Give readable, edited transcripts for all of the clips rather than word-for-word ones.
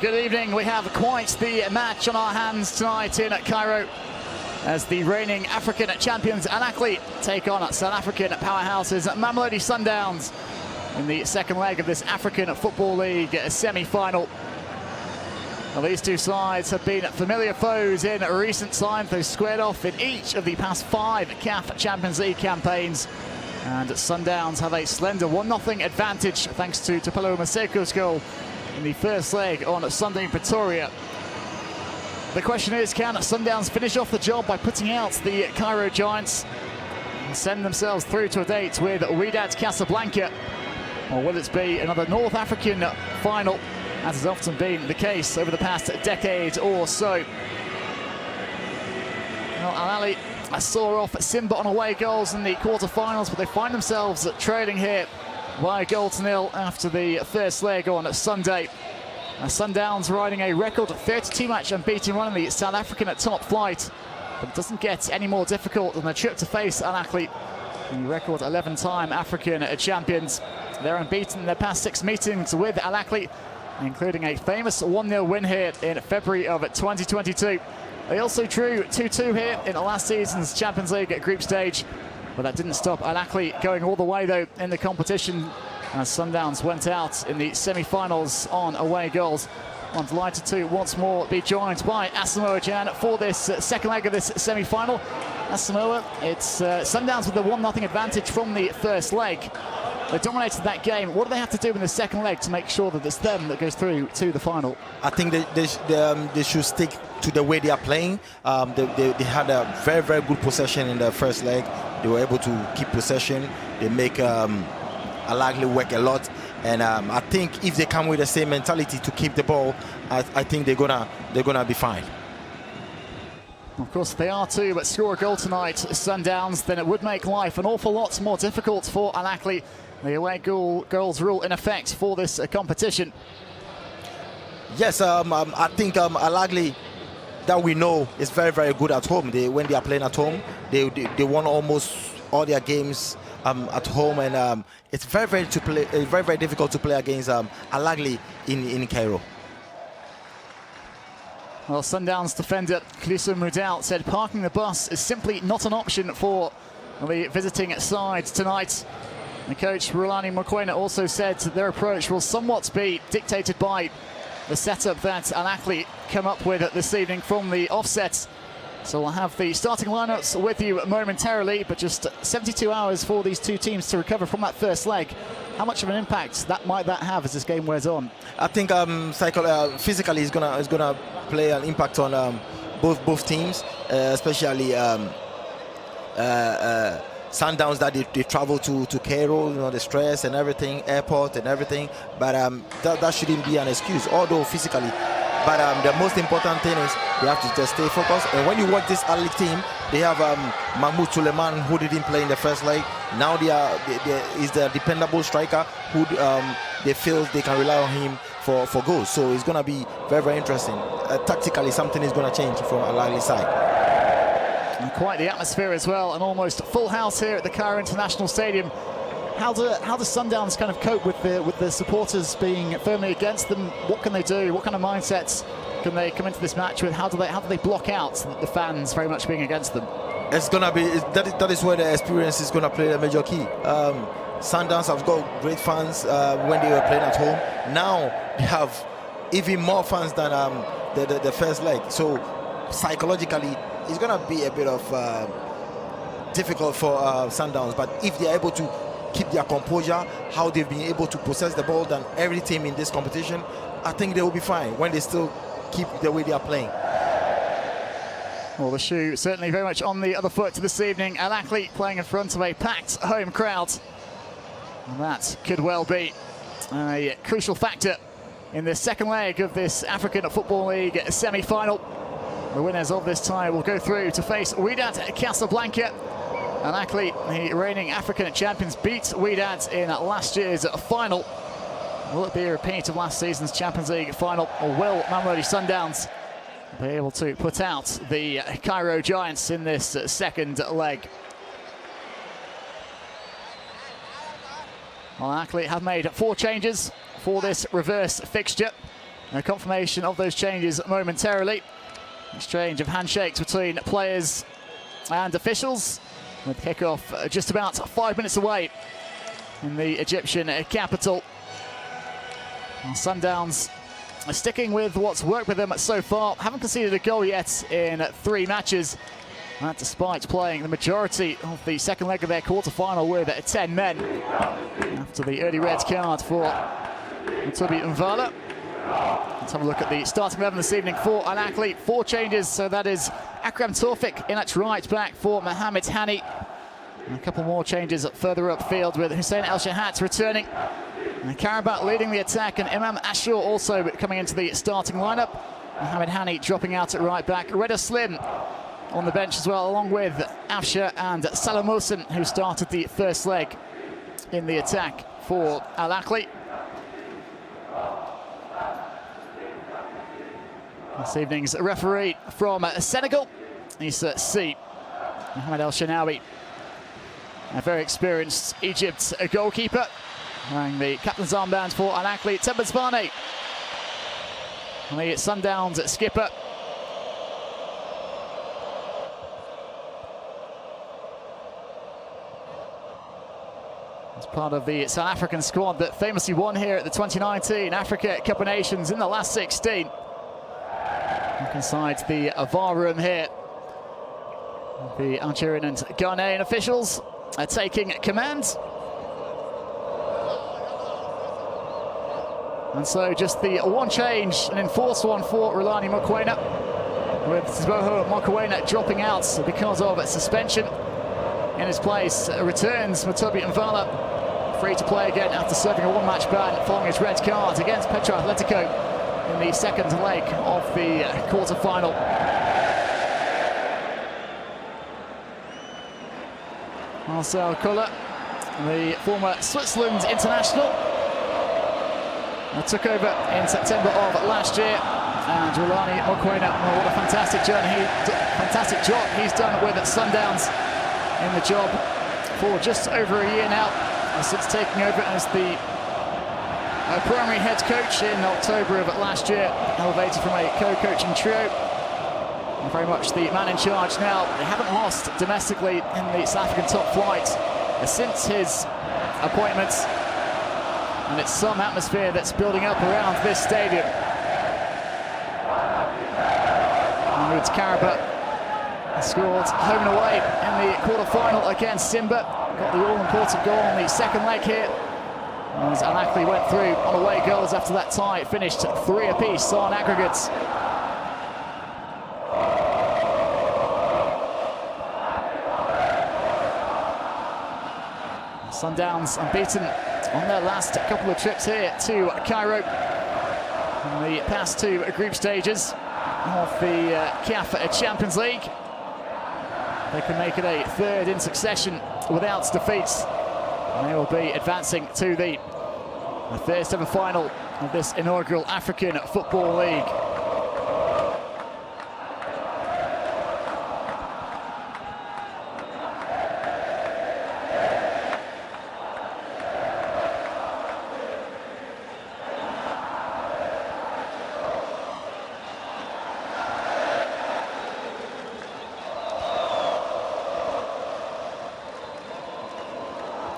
Good evening. We have quite the match on our hands tonight in Cairo as the reigning African champions Ahly take on South African powerhouses Mamelodi Sundowns in the second leg of this African Football League semi-final. Well, these two sides have been familiar foes in recent times. They've squared off in each of the past 5 CAF Champions League campaigns. And Sundowns have a slender 1-0 advantage thanks to Tupelo Maseko's goal in the first leg on Sunday in Pretoria. The question is, can Sundowns finish off the job by putting out the Cairo Giants and send themselves through to a date with Wydad Casablanca? Or will it be another North African final, as has often been the case over the past decade or so? Well, Ahly saw off Simba on away goals in the quarter-finals, but they find themselves trailing here by 1-0 after the first leg on Sunday. Sundowns riding a record 32-match unbeaten run in the South African top flight, but it doesn't get any more difficult than the trip to face Ahly, the record 11-time African champions. They're unbeaten in their past 6 meetings with Ahly, including a famous 1-0 win here in February of 2022. They also drew 2-2 here in last season's Champions League group stage, but that didn't stop Ahly going all the way though in the competition, as Sundowns went out in the semi-finals on away goals. I'm delighted to once more be joined by Asamoah GYAN for this second leg of this semi-final. Asamoah, it's Sundowns with a 1-0 advantage from the first leg. They dominated that game. What do they have to do in the second leg to make sure that it's them that goes through to the final? I think they should stick to the way they are playing. They had a very, very good possession in the first leg. They were able to keep possession. They make Ahly work a lot. And I think if they come with the same mentality to keep the ball, I think they're gonna be fine. Of course, if they are to score a goal tonight, Sundowns, then it would make life an awful lot more difficult for Ahly. The away goals rule in effect for this competition. Yes, I think Ahly, that we know, is very, very good at home. When they are playing at home, they won almost all their games at home, and it's very, very difficult to play against Ahly in Cairo. Well, Sundowns defender Khaliso Moudal said parking the bus is simply not an option for the visiting side tonight. And coach Rulani Mokoena also said their approach will somewhat be dictated by the setup that Ahly come up with this evening from the offset. So we'll have the starting lineups with you momentarily, but just 72 hours for these two teams to recover from that first leg. How much of an impact might that have as this game wears on? I think physically is gonna play an impact on both teams, especially Sundowns, that they travel to Cairo, you know, the stress and everything, airport and everything. But that shouldn't be an excuse, although physically. But the most important thing is they have to just stay focused. And when you watch this Ahly team, they have Mahmoud Suleiman, who didn't play in the first leg. Now is the dependable striker who they feel they can rely on him for goals. So it's going to be very, very interesting. Tactically, something is going to change from Ahly's side. And quite the atmosphere as well, an almost full house here at the Cairo International Stadium. How do Sundowns kind of cope with the supporters being firmly against them? What can they do? What kind of mindsets can they come into this match with? How do they block out the fans very much being against them? It's gonna be that is where the experience is gonna play a major key. Sundowns have got great fans when they were playing at home. Now they have even more fans than the first leg. So psychologically, it's gonna be a bit of difficult for Sundowns. But if they are able to keep their composure, how they've been able to possess the ball than every team in this competition, I think they will be fine when they still keep the way they are playing. Well, the shoe certainly very much on the other foot this evening. Ahly playing in front of a packed home crowd. And that could well be a crucial factor in the second leg of this African Football League semi-final. The winners of this tie will go through to face Wydad Casablanca. And Ahly, the reigning African champions, beat Wydad in last year's final. Will it be a repeat of last season's Champions League final, or will Mamelodi Sundowns be able to put out the Cairo Giants in this second leg? Well, Ahly have made 4 changes for this reverse fixture. A confirmation of those changes momentarily. Exchange of handshakes between players and officials, with kickoff just about 5 minutes away in the Egyptian capital. Sundowns are sticking with what's worked with them so far. Haven't conceded a goal yet in 3 matches, despite playing the majority of the second leg of their quarter-final with 10 men after the early red card for Mutobi Mvala. Let's have a look at the starting 11 this evening for Ahly. 4 changes, so that is Akram Tawfik in at right back for Mohamed Hani. And a couple more changes further upfield with Hussein El Shahat returning. And Karabat leading the attack, and Imam Ashur also coming into the starting lineup. Mohamed Hani dropping out at right back. Reda Slim on the bench as well, along with Afsha and Salam Mohsen, who started the first leg in the attack for Ahly. This evening's referee from Senegal, Issa C. Mohamed El Shanawi, a very experienced Egypt goalkeeper, wearing the captain's armband for Ahly. Tembez Bane, the Sundowns skipper. As part of the South African squad that famously won here at the 2019 Africa Cup of Nations in the last 16. Back inside the VAR room here, the Algerian and Ghanaian officials are taking command. And so just the one change, an enforced one for Rulani Mokoena, with Sboho Mokoena dropping out because of suspension. In his place returns Mutobi Mvala, free to play again after serving a 1-match ban following his red card against Petro Atletico in the second leg of the quarter-final. Marcel Koller, the former Switzerland international, took over in September of last year, and Rulani Mokoena, well, what a fantastic job he's done with Sundowns in the job for just over a year now, since taking over as the primary head coach in October of last year, elevated from a co-coaching trio. And very much the man in charge now. They haven't lost domestically in the South African top flight since his appointment. And it's some atmosphere that's building up around this stadium. Mahmoud Karabat scored home and away in the quarter-final against Simba. Got the all-important goal in the second leg here, as Ahly went through on away goals after that tie. It finished 3 apiece on aggregates. Sundowns unbeaten on their last couple of trips here to Cairo in the past 2 group stages of the CAF Champions League. They can make it a 3rd in succession without defeats. And they will be advancing to the first ever final of this inaugural African Football League.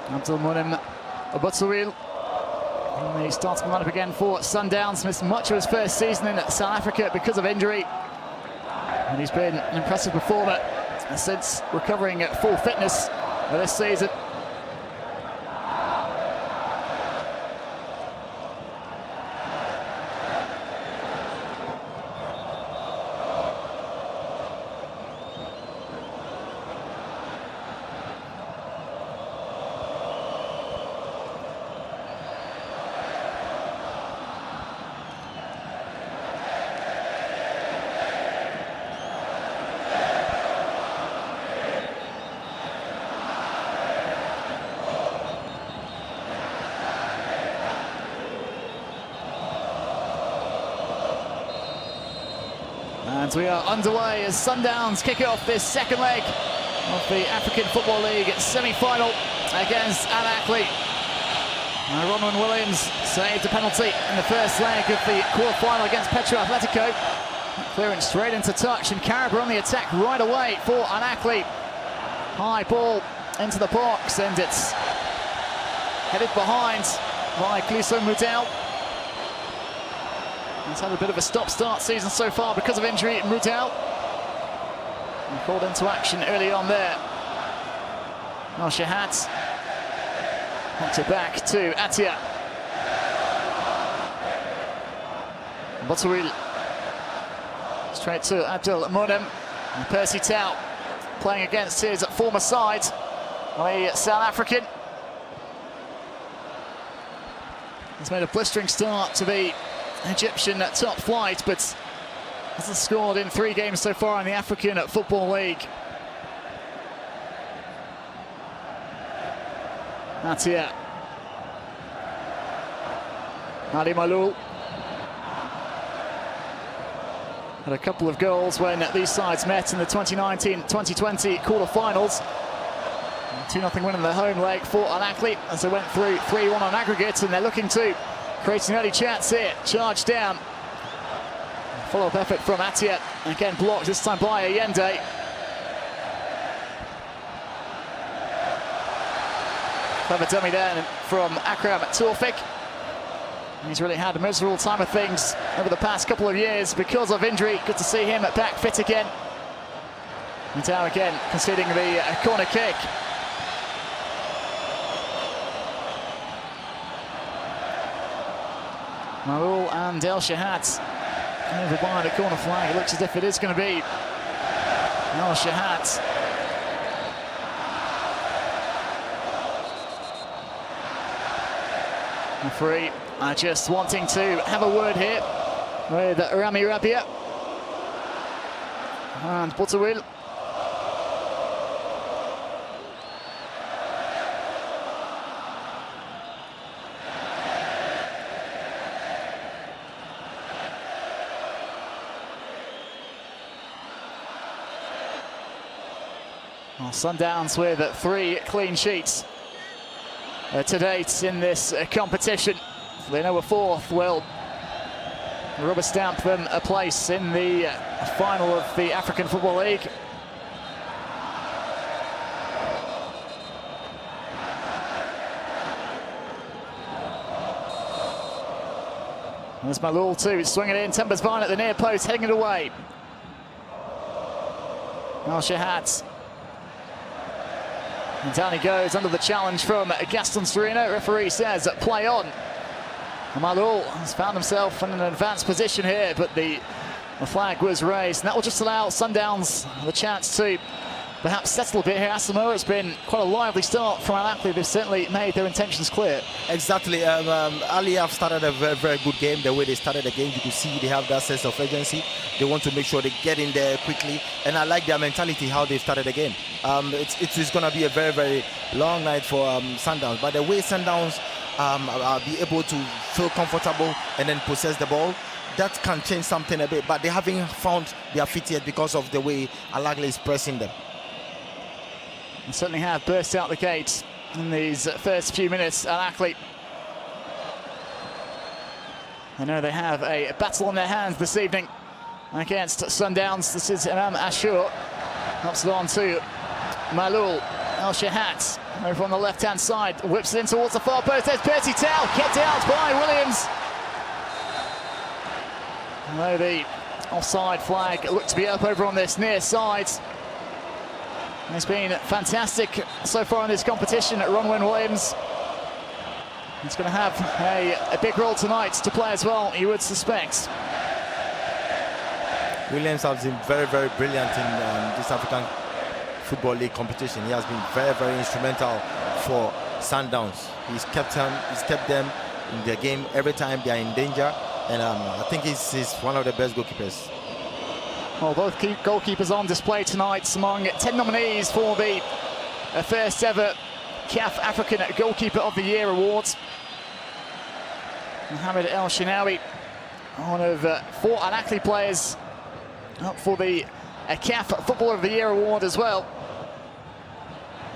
Abdulmunim Obutsawil in the starting lineup again for Sundowns. Missed much of his first season in South Africa because of injury, and he's been an impressive performer since recovering at full fitness this season. And we are underway as Sundowns kick off this second leg of the African Football League semi-final against Ahly. Ronwen Williams saved a penalty in the first leg of the quarter-final against Petro Atletico. Clearance straight into touch, and Caribou on the attack right away for Ahly. High ball into the box, and it's headed behind by Gliso Mudel. He's had a bit of a stop-start season so far because of injury. Mudel called into action early on there. El Shahat knocks it back to Atia. Botawil straight to Abdul Munem. And Percy Tau playing against his former side, the South African. He's made a blistering start to the Egyptian top flight, but hasn't scored in 3 games so far in the African Football League. Atia. Ali Malou had a couple of goals when these sides met in the 2019-2020 quarter-finals. 2-0 win in the home leg for Ahly as they went through 3-1 on aggregate, and they're looking to create an early chance here. Charge down. Follow-up effort from Atia. Again blocked, this time by Allende. Clever dummy there from Akram Taufik. He's really had a miserable time of things over the past couple of years because of injury. Good to see him back fit again. And now again conceding the corner kick. Marul and El Shahat over by the corner flag. It looks as if it is going to be El Shahat. Referee just wanting to have a word here with Rami Rabia and Botawil. Well, Sundowns with 3 clean sheets to date in this competition. They know a 4th will rubber stamp them a place in the final of the African Football League. There's Malul too, swinging it in. Timbers Vine at the near post, heading it away. El Shahat. And down he goes under the challenge from Gaston Serena. Referee says play on. Malul has found himself in an advanced position here, but the flag was raised, and that will just allow Sundowns the chance to perhaps settle a bit here. Asamoah, it's been quite a lively start from Ahly. They've certainly made their intentions clear. Exactly. Ahly have started a very, very good game. The way they started the game, you can see they have that sense of urgency. They want to make sure they get in there quickly, and I like their mentality, how they started the game. It's going to be a very, very long night for Sundowns, but the way Sundowns be able to feel comfortable and then possess the ball, that can change something a bit, but they haven't found their feet yet because of the way Ahly is pressing them. They certainly have burst out the gate in these first few minutes at Ahly. I know they have a battle on their hands this evening against Sundowns. This is Imam Ashur. Helps it on to Malul. El Shahat over on the left-hand side, whips it in towards the far post. There's Percy Tau, kept out by Williams. Although the offside flag looked to be up over on this near side. It's been fantastic so far in this competition at Ronwen Williams. He's going to have a big role tonight to play as well, you would suspect. Williams has been very, very brilliant in this African Football League competition. He has been very, very instrumental for Sundowns. He's kept them in the game every time they are in danger, and I think he's one of the best goalkeepers. Well, both goalkeepers on display tonight among 10 nominees for the first ever CAF African Goalkeeper of the Year awards. Mohamed El Shinawi, one of 4 Ahly players up for the CAF Footballer of the Year award as well.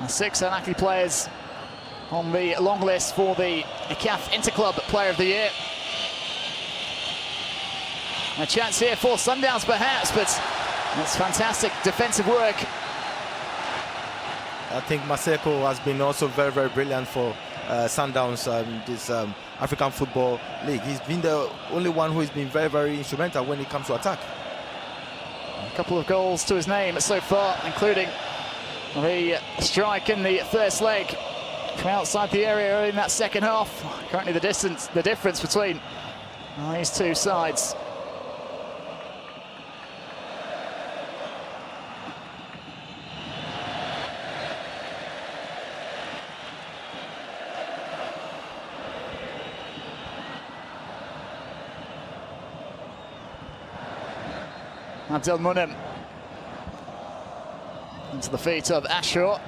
6 Ahly players on the long list for the CAF Interclub Player of the Year. A chance here for Sundowns perhaps, but it's fantastic defensive work. I think Maseko has been also very, very brilliant for Sundowns, this African Football League. He's been the only one who has been very, very instrumental when it comes to attack. A couple of goals to his name so far, including the strike in the first leg from outside the area in that second half. Currently the difference between these two sides. Abdel Munim into the feet of Ashaw,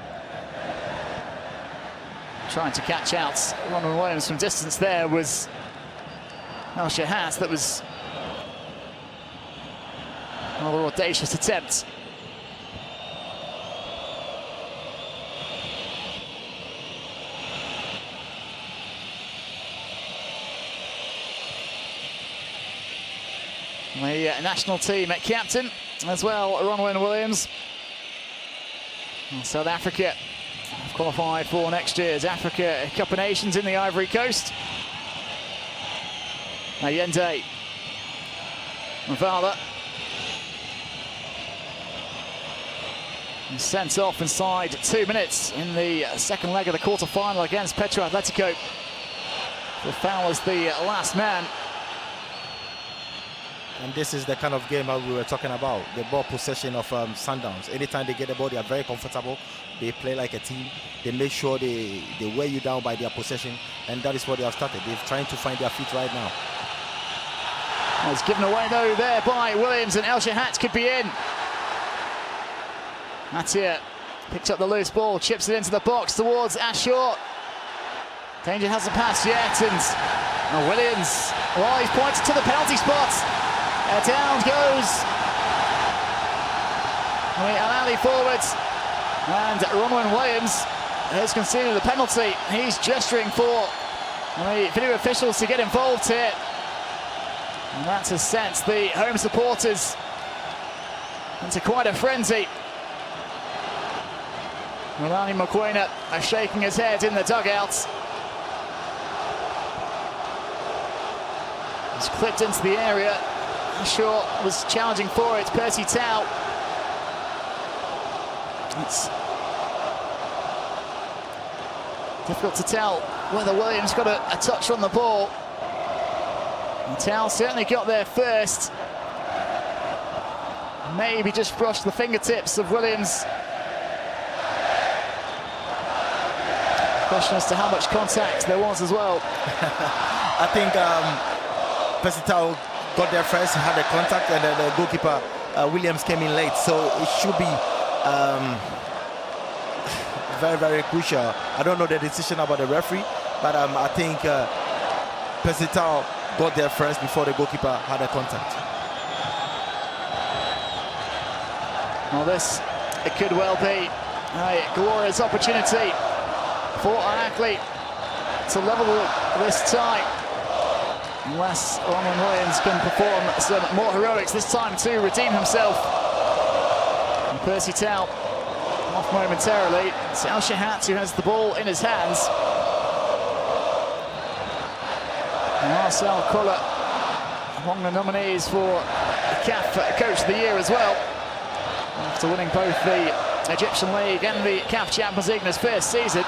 trying to catch out Ronald Williams from distance. There was El Shahat. That was another audacious attempt. The national team captain as well, Ronwen Williams. South Africa have qualified for next year's Africa Cup of Nations in the Ivory Coast. Allende, Mavala, sent off inside 2 minutes in the second leg of the quarter-final against Petro Atletico. The foul is the last man. And this is the kind of game that we were talking about, the ball possession of Sundowns. Anytime they get the ball, they are very comfortable. They play like a team. They make sure they wear you down by their possession, and that is what they have started. They're trying to find their feet right now. It's given away though there by Williams, and El Shahat could be in. That's it. Picks up the loose ball, chips it into the box towards Ashaw. Danger hasn't passed yet, and Williams, well, he's pointed to the penalty spot. Down goes Ahly forwards, and Ronwen Williams has conceded a penalty. He's gesturing for the video officials to get involved here, and that has sent the home supporters into quite a frenzy. Melani Mokoena shaking his head in the dugouts. It's clipped into the area. Shaw was challenging for it. Percy Tau. It's difficult to tell whether Williams got a touch on the ball. And Tau certainly got there first. Maybe just brushed the fingertips of Williams. Question as to how much contact there was as well. I think Percy Tau got there first, had the contact, and then the goalkeeper Williams came in late, so it should be very, very crucial. I don't know the decision about the referee, but I think Percy Tau got there first before the goalkeeper had a contact. Well, it could well be a glorious opportunity for Ahly to level this tie, unless Ronwen Williams can perform some more heroics this time to redeem himself. And Percy Tau off momentarily. It's El Shahat who has the ball in his hands. And Marcel Koller among the nominees for the CAF Coach of the Year as well, after winning both the Egyptian League and the CAF Champions League in his first season.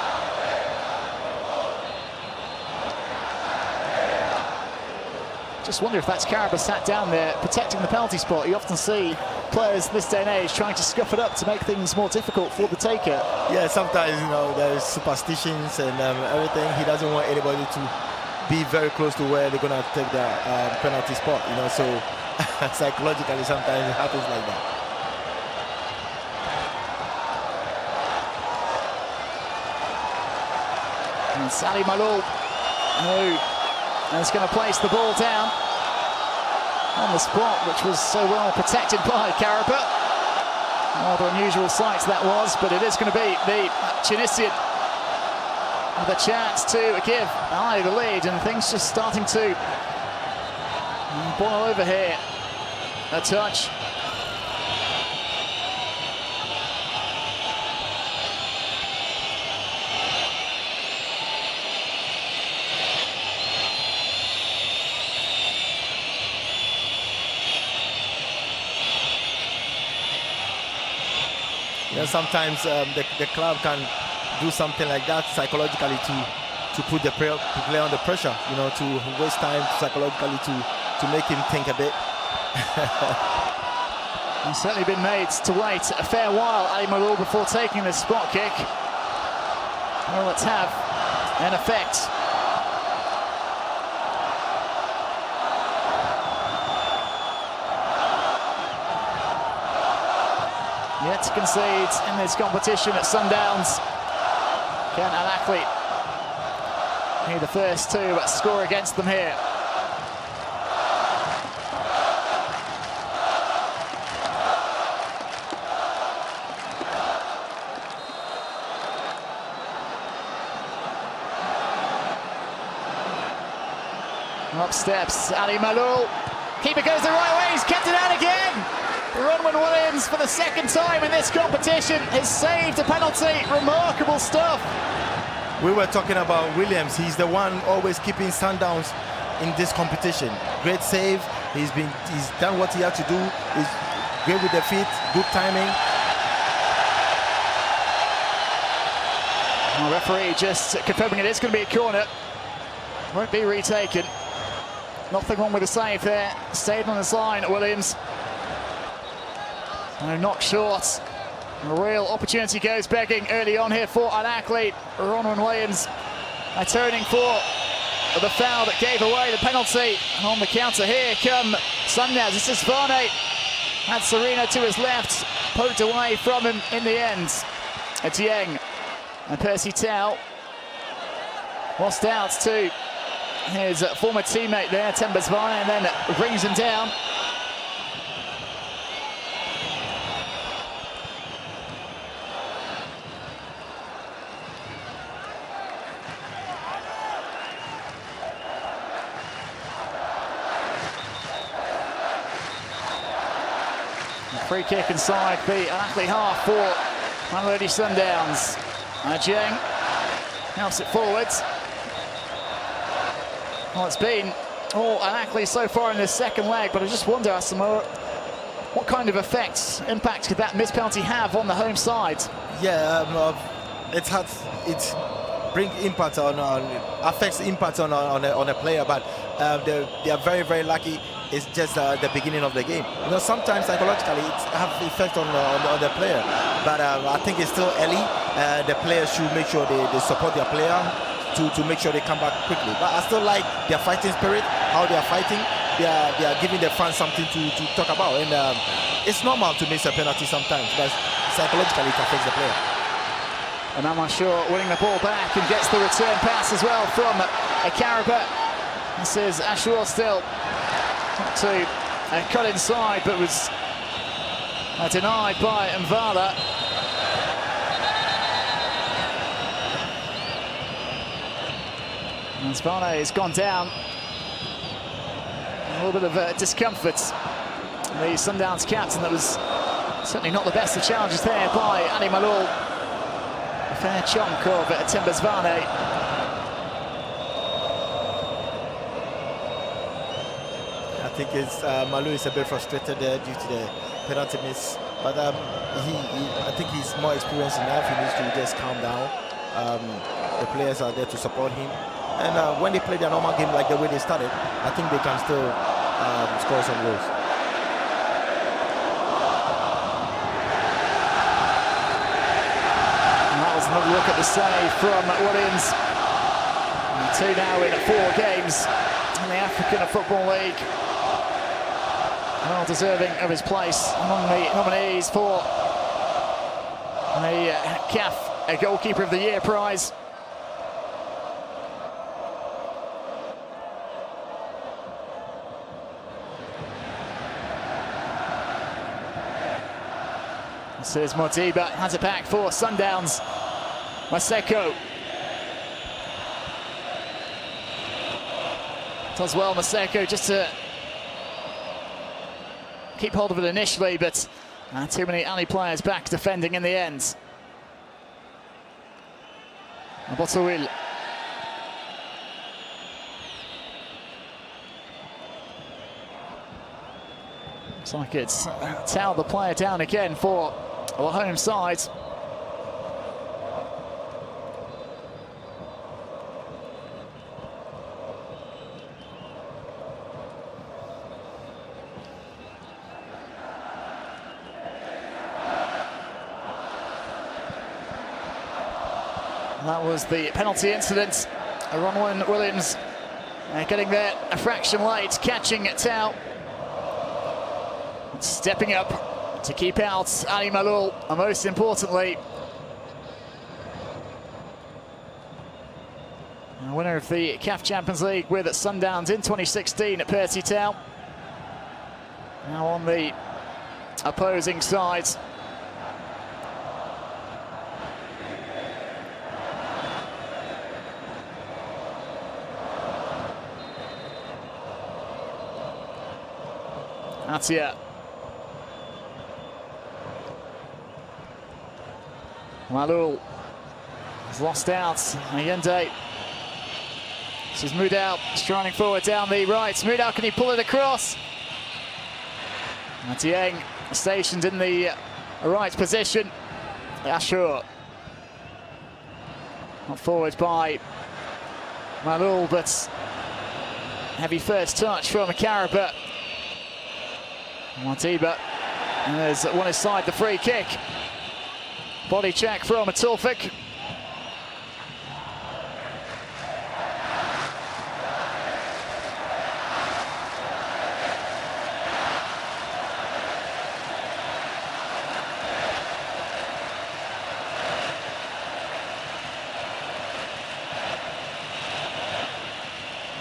Just wonder if that's Caraba sat down there protecting the penalty spot. You often see players this day and age trying to scuff it up to make things more difficult for the taker. Yeah, sometimes, you know, there's superstitions and everything. He doesn't want anybody to be very close to where they're gonna take the penalty spot, you know, so psychologically sometimes it happens like that. And Sally Malou, who is going to place the ball down on the spot, which was so well protected by Caraba. Rather unusual sight that was, but it is going to be the Tunisian with a chance to give Ahly the lead, and things just starting to boil over here. A touch. Yeah, sometimes the club can do something like that psychologically to put the player under the pressure, you know, to waste time psychologically to make him think a bit. He's certainly been made to wait a fair while, Ahly before taking this spot kick. Well, let's have an effect. Yet to concede in this competition at Sundowns. Can Ahly be the first to score against them here? Up steps Ali Malul. Keeper goes the right way, he's kept it out again. Ronwen Williams, for the second time in this competition, has saved a penalty. Remarkable stuff. We were talking about Williams. He's the one always keeping Sundowns in this competition. Great save. He's done what he had to do. He's great with the feet, good timing. The referee just confirming it is going to be a corner. Won't be retaken. Nothing wrong with the save there. Stayed on his line, Williams. No, knock short. A real opportunity goes begging early on here for an athlete. Ronwen Williams turning for the foul that gave away the penalty. And on the counter here come Sundowns. This is Varney. Had Serena to his left, poked away from him in the end. Dieng and Percy Tau lost out to his former teammate there, Tembers Varney, and then brings him down. Free kick inside the Ahly half for Mamelodi Sundowns. Dieng helps it forwards. Well, it's been all Ahly so far in this second leg, but I just wonder, Asamoah, what kind of impact could that missed penalty have on the home side? Yeah, it brings impact affects impact on a player, but they are very, very lucky. It's just the beginning of the game. You know, sometimes psychologically it has effect on the player, but I think it's still early. The players should make sure they support their player to make sure they come back quickly. But I still like their fighting spirit, how they are fighting. They are giving the fans something to talk about, and it's normal to miss a penalty sometimes, but psychologically it affects the player. And Amashaw winning the ball back and gets the return pass as well from Karaba. This is Ashur still to cut inside, but was denied by Mvala. And Svane has gone down. A little bit of discomfort. The Sundowns captain, that was certainly not the best of challenges there by Ahly Malul. A fair chunk of Tembers Varney. I think Malou is a bit frustrated there due to the penalty miss, but I think he's more experienced enough. He needs to just calm down. The players are there to support him, and when they play their normal game like the way they started, I think they can still score some goals. And that was another look at the save from Williams. 2 now in 4 games in the African Football League. Well deserving of his place among the nominees for the CAF Goalkeeper of the Year prize. This is Modiba, has it back for Sundowns. Maseko Does well, Maseko, just to keep hold of it initially, but too many Ahly players back defending in the end. Will. Looks like it's Tao, the player, down again for the home side. That was the penalty incident. Ronwen Williams getting there a fraction late, catching Tao. Stepping up to keep out Ali Malul, and most importantly, the winner of the CAF Champions League with Sundowns in 2016 at Percy Tau. Now on the opposing side. Atia. Malul has lost out. Allende. This is Mudau striding forward down the right. Mudau, can he pull it across? Dieng stationed in the right position. Ashur. Not forward by Malul, but heavy first touch from Karaba. Matiba has won his side the free kick. Body check from Taufik.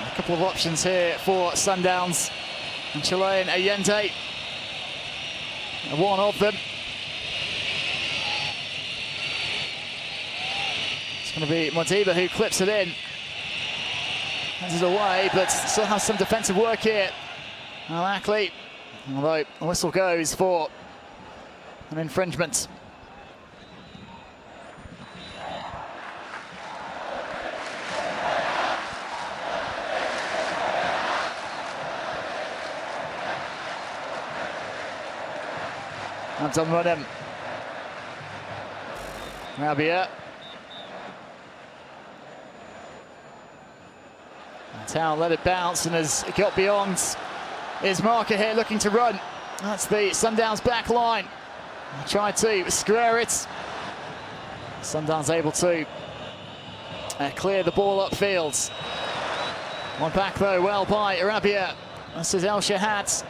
A couple of options here for Sundowns. And Chilean Allende, one of them. It's going to be Matiba who clips it in. Hands it away, but still has some defensive work here. Ahly, although the whistle goes for an infringement. That's on him. Rabia. Tao let it bounce and has got beyond his marker here, looking to run. That's the Sundowns back line. Tried to square it. Sundowns able to clear the ball upfield. One back though, well by Rabia. This is El Shahad.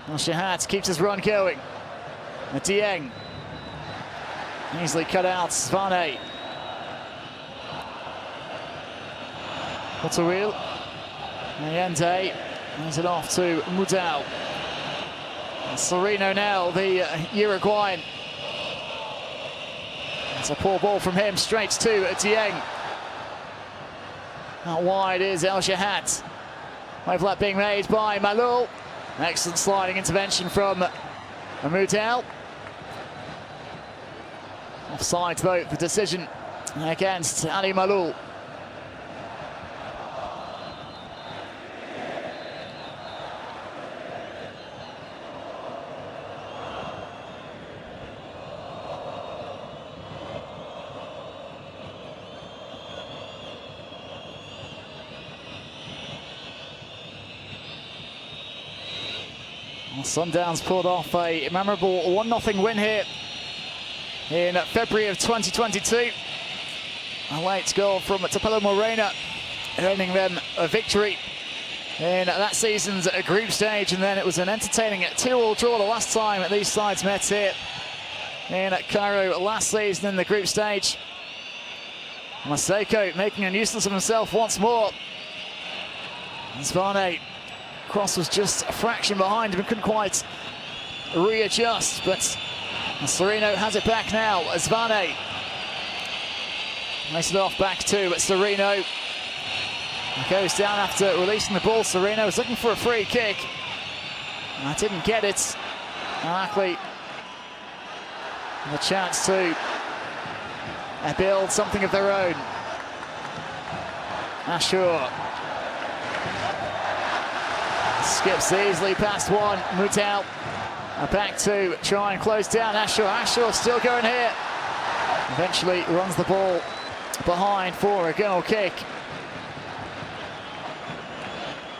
El Shahad keeps his run going. Dieng. Easily cut out. Svane. Potterwheel. Allende. Hands it off to Mudau. Sereno now, the Uruguayan. It's a poor ball from him, straight to Dieng. Out wide is El Shahad. Overlap being made by Malul. Excellent sliding intervention from Mudau. Offside though, the decision against Ali Malul. Sundowns pulled off a memorable 1-0 win here in February of 2022. A late goal from Tapelo Morena, earning them a victory in that season's group stage, and then it was an entertaining 2-2 draw the last time these sides met here in Cairo last season in the group stage. Maseko making a nuisance of himself once more. Svane. Cross was just a fraction behind him and couldn't quite readjust, but Sereno has it back now. Svane makes it off back to Sereno. He goes down after releasing the ball. Sereno was looking for a free kick. I didn't get it. Ahly the chance to build something of their own. Ashur skips easily past one. Mutau back to try and close down Ashur. Ashur still going here. Eventually runs the ball behind for a goal kick.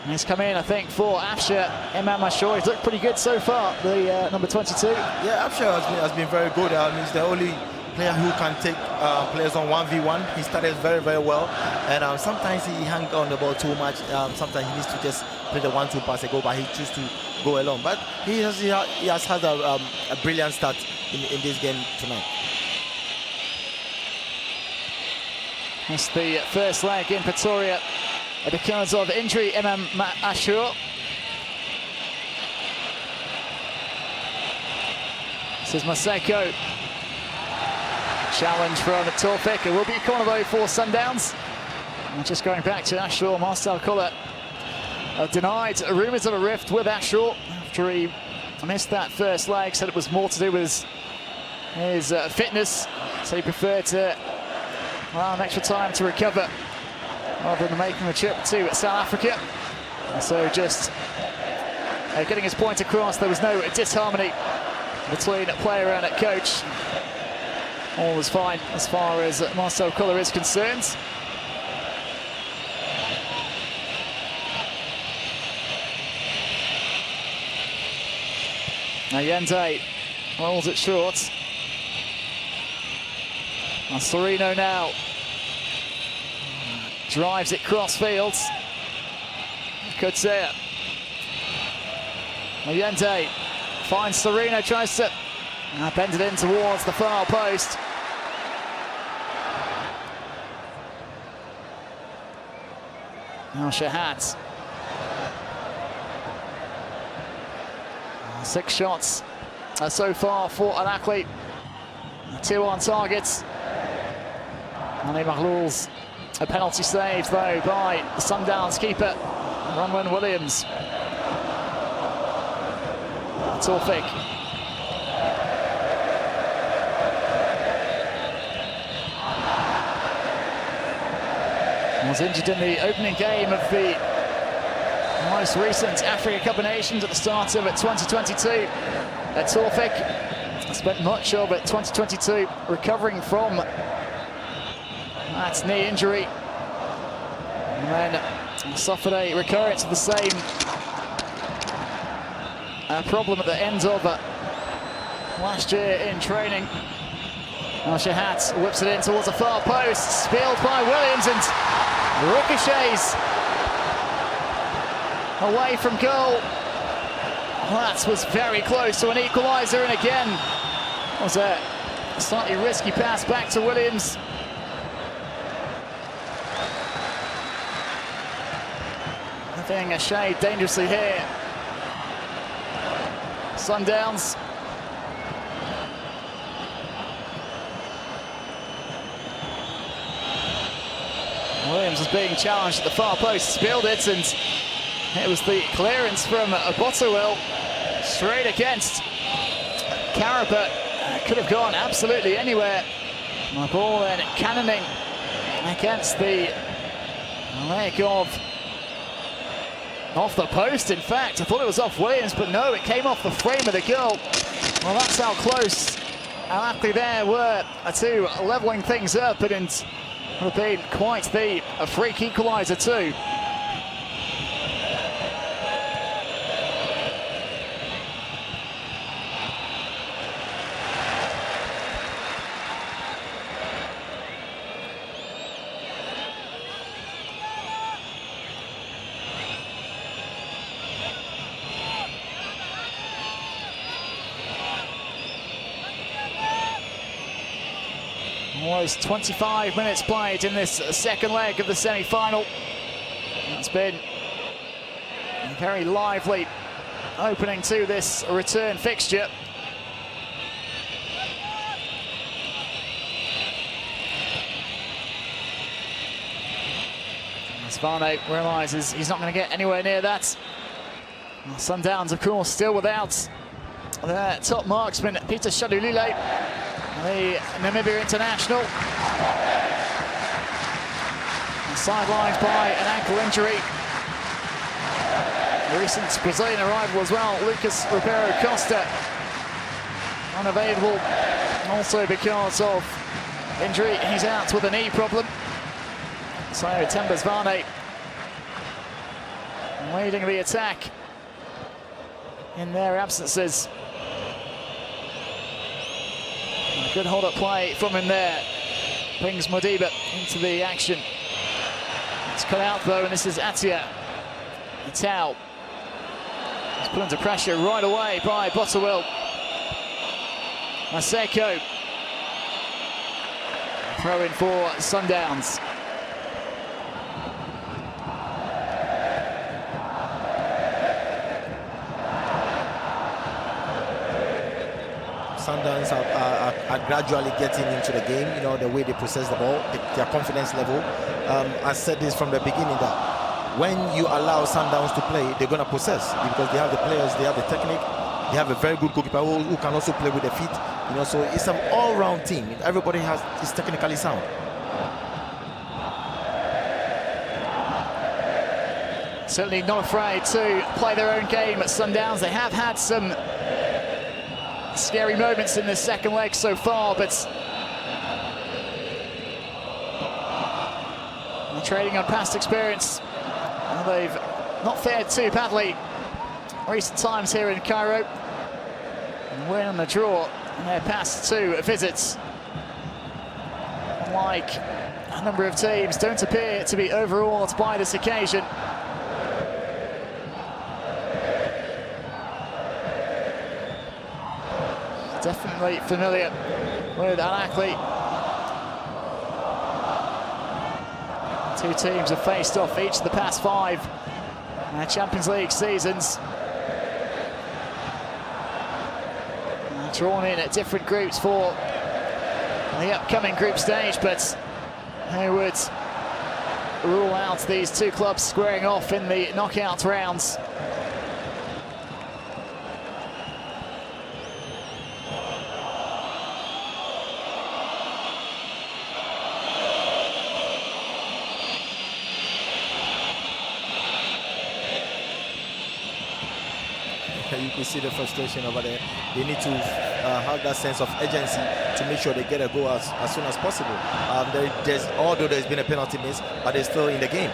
And he's come in, I think, for Afshar. Imam Ashur, he's looked pretty good so far, the number 22. Yeah, Afshar has been very good. He's the only player who can take players on 1v1. He started very, very well. And sometimes he hangs on the ball too much. Sometimes he needs to just play the 1-2 pass and go, but he chooses to go alone. But he has had a brilliant start in this game tonight. That's the first leg in Pretoria because of injury. Imam Ashur. This is Maseko. Challenge from Taufik. It will be a corner though for Sundowns. And just going back to Ashur, Marcel Koller denied rumours of a rift with Ashur after he missed that first leg. Said it was more to do with his fitness, so he preferred to an extra time to recover rather than making the trip to South Africa. So just getting his point across, there was no disharmony between player and coach. All was fine as far as Marcel Koller is concerned. Allende rolls it short. And Sereno now drives it cross fields. Could see it. Allende finds Sereno, tries to bend it in towards the far post. Now Shahat. 6 shots so far for Ahly. 2 on targets. Ali Mahlul's a penalty saved though by the Sundowns keeper, Ronwen Williams. Taufik. Was injured in the opening game of the most recent Africa Cup of Nations at the start of 2022. Taufik spent much of 2022 recovering from that knee injury, and then suffered a recurrence of the same problem at the end of last year in training. Now Shahat whips it in towards the far post, spilled by Williams and ricochets away from goal. That was very close to an equaliser, and again was a slightly risky pass back to Williams. Having a shade dangerously here. Sundowns. Williams was being challenged at the far post, spilled it, and it was the clearance from Botowell straight against Carapet. Could have gone absolutely anywhere. The ball then cannoning against the leg of off the post. In fact, I thought it was off Williams, but no, it came off the frame of the goal. Well, that's how close Ahly there were to levelling things up, and it would have been quite the freak equaliser too. Almost 25 minutes played in this second leg of the semi-final. It's been a very lively opening to this return fixture. Varney realises he's not going to get anywhere near that. Well, Sundowns, of course, still without their top marksman, Peter Shadulile, the Namibia international. Sidelined by an ankle injury. The recent Brazilian arrival as well, Lucas Ribeiro Costa, unavailable also because of injury. He's out with a knee problem. So Tembers Varney leading the attack in their absences. A good hold-up play from him there. Brings Modiba into the action. It's cut out though, and this is Atia. Tau. He's put under pressure right away by Botterwell. Maseko. Throw in for Sundowns. Sundowns are gradually getting into the game, you know, the way they possess the ball, their confidence level. I said this from the beginning that when you allow Sundowns to play, they're going to possess because they have the players, they have the technique, they have a very good goalkeeper who can also play with their feet, you know, so it's an all-round team. Everybody is technically sound. Certainly not afraid to play their own game at Sundowns. They have had some scary moments in this second leg so far, but they're trading on past experience. And they've not fared too badly recent times here in Cairo. And win on the draw in their past two visits. Unlike a number of teams, don't appear to be overawed by this occasion. Definitely familiar with Ahly. Two teams have faced off each of the past five Champions League seasons. Drawn in at different groups for the upcoming group stage, but who would rule out these two clubs squaring off in the knockout rounds? You can see the frustration over there. They need to have that sense of urgency to make sure they get a goal as soon as possible. Although there's been a penalty miss, but they're still in the game.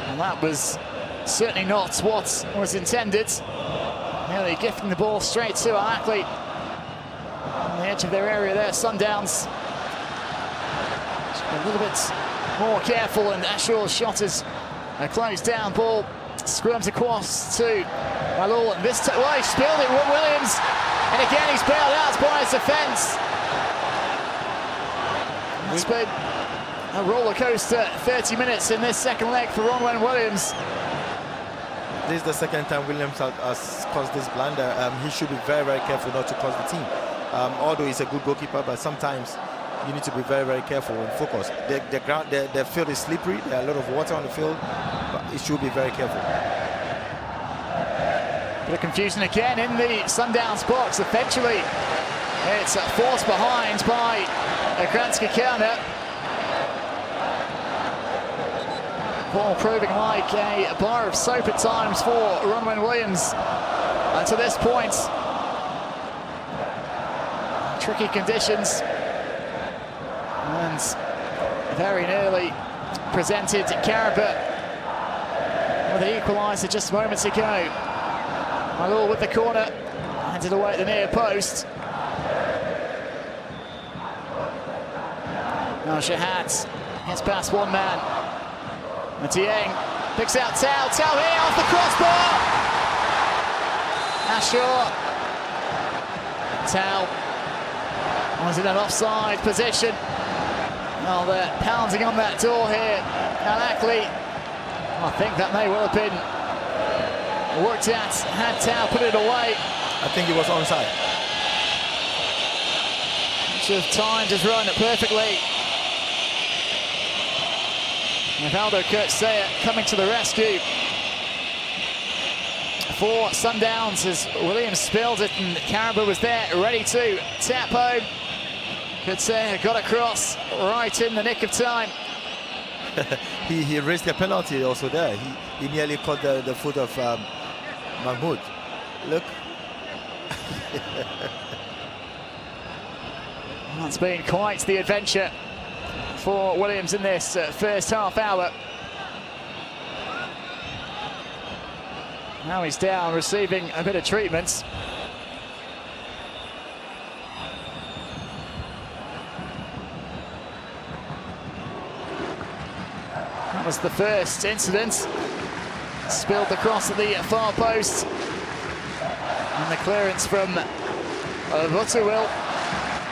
And that was certainly not what was intended. Nearly gifting the ball straight to Ahly on the edge of their area there. Sundowns a little bit more careful, and Ashur's shot is a closed down ball. Scrums across to Malul, and this time, well, he spilled it, Williams, and again he's bailed out by his defence. It's been a roller coaster 30 minutes in this second leg for Ronwen Williams. This is the second time Williams has caused this blunder. He should be very, very careful not to cost the team. Although he's a good goalkeeper, but sometimes you need to be very, very careful and focus. The field is slippery, there are a lot of water on the field, but it should be very careful. Bit of confusion again in the Sundowns box. Eventually, it's forced behind by Granska Kerner. Ball proving like a bar of soap at times for Ronwen Williams. And to this point, tricky conditions. And very nearly presented Karabut with the equaliser just moments ago. Malul with the corner, handed away at the near post. Now Shahad gets past one man. Dieng picks out Tau. Tau here off the crossbar. Ashur. Tau was in an offside position. Well, they're pounding on that door here. And Ahly, I think that may well have been worked at. Had Tau put it away. I think he was onside. Should have timed his run perfectly. Rivaldo Kurtzea coming to the rescue for Sundowns as Williams spilled it and Caribou was there ready to tap home. Kurtzea got across right in the nick of time. he raised a penalty also there. He nearly caught the foot of Mahmoud. Look. That's been quite the adventure for Williams in this first half hour. Now he's down, receiving a bit of treatment. That was the first incident. Spilled across at the far post. And the clearance from Butterwill,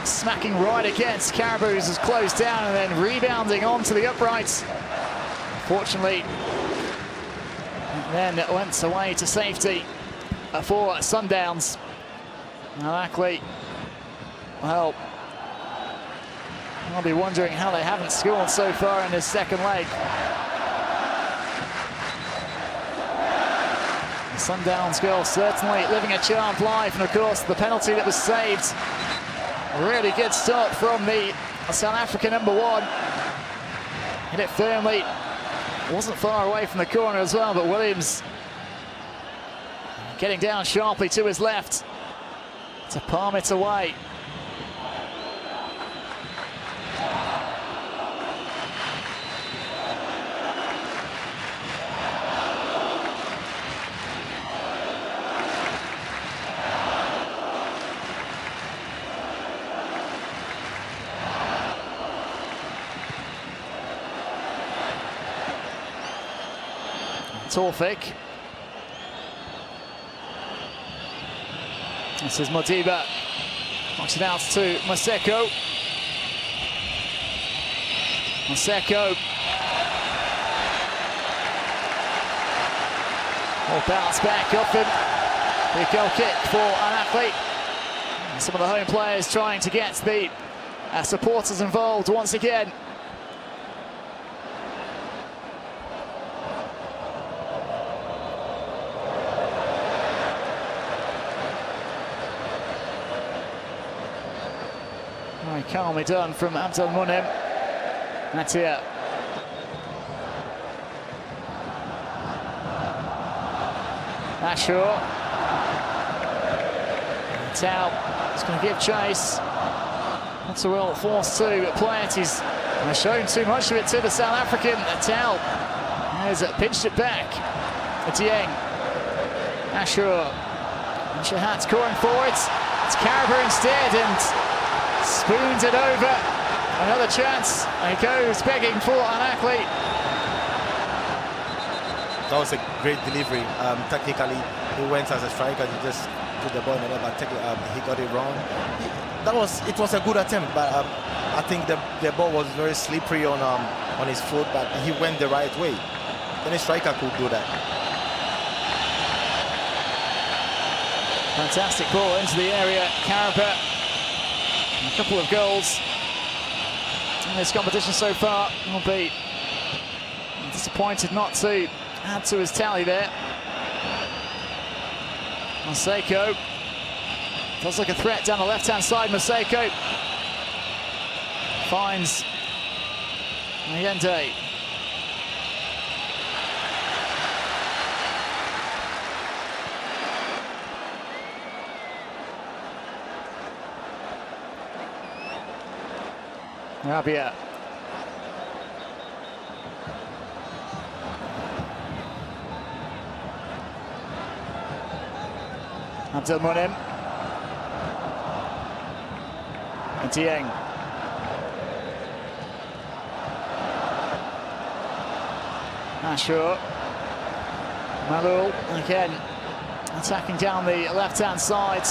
smacking right against Caribou's, is closed down and then rebounding onto the uprights. Fortunately, then it went away to safety for Sundowns. Now Ahly, well, I'll be wondering how they haven't scored so far in this second leg. The Sundowns goal certainly living a charmed life, and of course the penalty that was saved. A really good stop from the South African #1. Hit it firmly. Wasn't far away from the corner as well, but Williams getting down sharply to his left to palm it away. Torfik. This is Modiba. Knocks it out to Maseko. Maseko. All bounce back off him. Big goal kick for Ahly. Some of the home players trying to get the supporters involved once again. Calmly done from Abdul Munim. Matia. Ashur. Tau is going to give chase. Butterwill forced to play it. He's shown too much of it to the South African. Tau has pinched it back. Dieng. Ashur. And Shahat's scoring forward. It's Caribou instead, and spoons it over. Another chance. And he goes begging for Ahly. That was a great delivery. Technically, he went as a striker. He just put the ball in the net, but he got it wrong. It was a good attempt, but I think the ball was very slippery on his foot, but he went the right way. Any striker could do that. Fantastic ball into the area. Caribou. A couple of goals in this competition so far. Will be disappointed not to add to his tally there. Maseko does look a threat down the left-hand side. Maseko finds Allende. Rabia. Abdul Munim. And Dieng. Ashur. Malul again attacking down the left-hand side.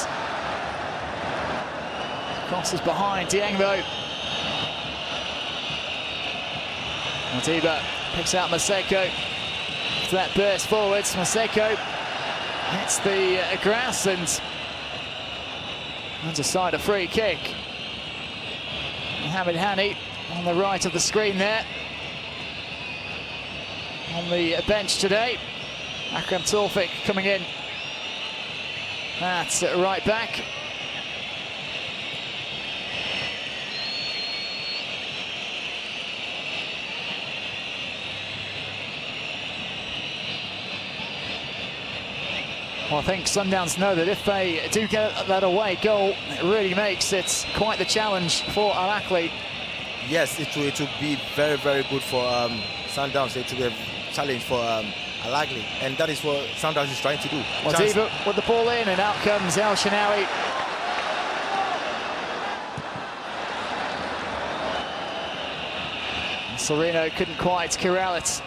Crosses behind Dieng though. Modiba picks out Maseko. After that burst forwards, Maseko hits the grass and aside a free kick. Mohamed Hani on the right of the screen there. on the bench today. Akram Tawfik coming in at right back. Well, I think Sundowns know that if they do get that away goal, it really makes it quite the challenge for Ahly. Yes, it will be very, very good for Sundowns. It will be a challenge for Ahly, and that is what Sundowns is trying to do. Well, Diva with the ball in, and out comes El Shinawi. Sereno couldn't quite corral it.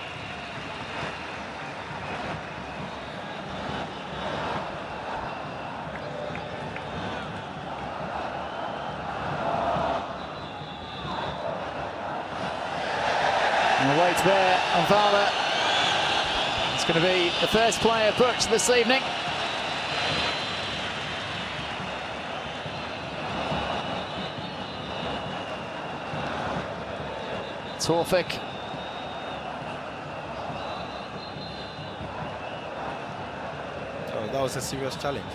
And wait there, Anvala. It's going to be the first player booked this evening. Tawfik. Oh, that was a serious challenge.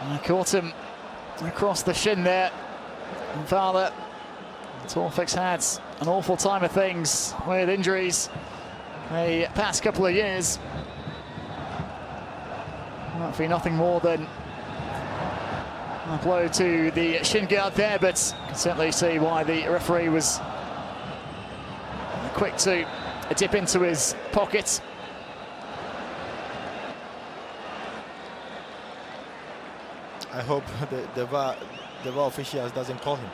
I caught him across the shin there. Anvala. Tawfik's had an awful time of things with injuries the past couple of years. Might be nothing more than a blow to the shin guard there, but you can certainly see why the referee was quick to dip into his pocket. I hope the VAR officials doesn't call him.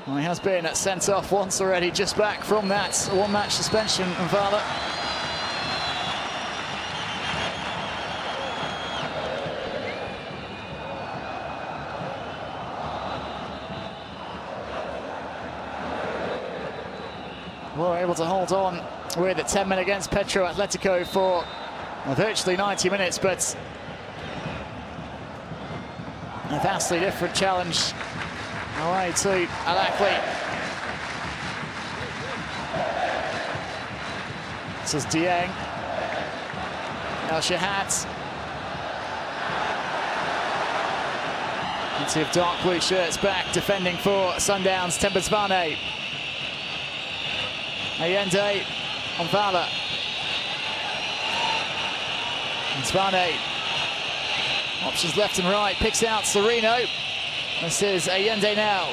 Well, he has been sent off once already, just back from that one-match suspension, Anvala. We're able to hold on with 10 men against Petro Atletico for virtually 90 minutes, but a vastly different challenge away to Ahly. This is GYAN. El Shahat. Plenty of dark blue shirts back, defending for Sundowns, Tembazvane. Allende, Anvala. Zvane. Options left and right, picks out Sereno. This is Allende now.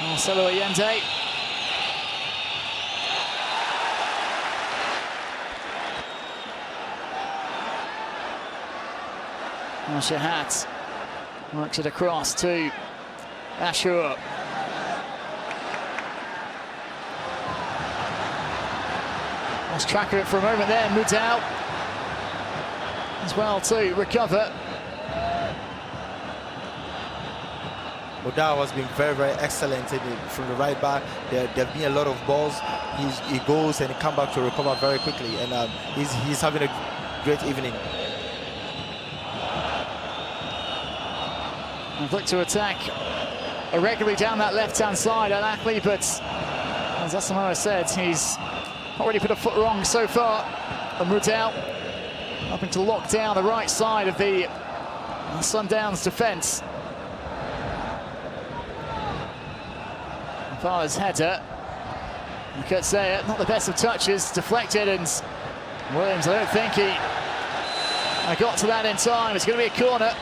Marcelo Allende. Shahat works it across to Ashur. Lost track of it for a moment there. Mudau as well to recover. Mudau has been very, very excellent from the right back. There have been a lot of balls. He goes and he comes back to recover very quickly, and he's having a great evening. I've looked to attack irregularly down that left-hand side at Ahly, but as Asamoah said, he's already put a foot wrong so far. And Mudau hoping to lock down the right side of the Sundowns defence. Anvala's header. Kurtzea, not the best of touches, deflected, and Williams, I don't think he got to that in time. It's going to be a corner.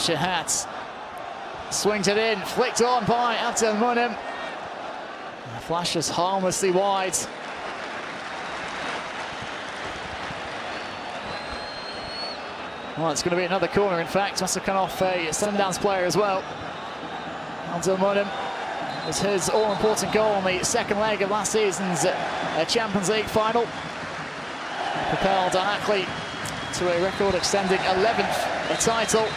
Shahat swings it in, flicked on by Asamoah. Flashes harmlessly wide. Well, it's going to be another corner, in fact. Must have come off a Sundowns player as well. Asamoah was his all-important goal on the second leg of last season's Champions League final. Propelled Ahly to a record-extending 11th title.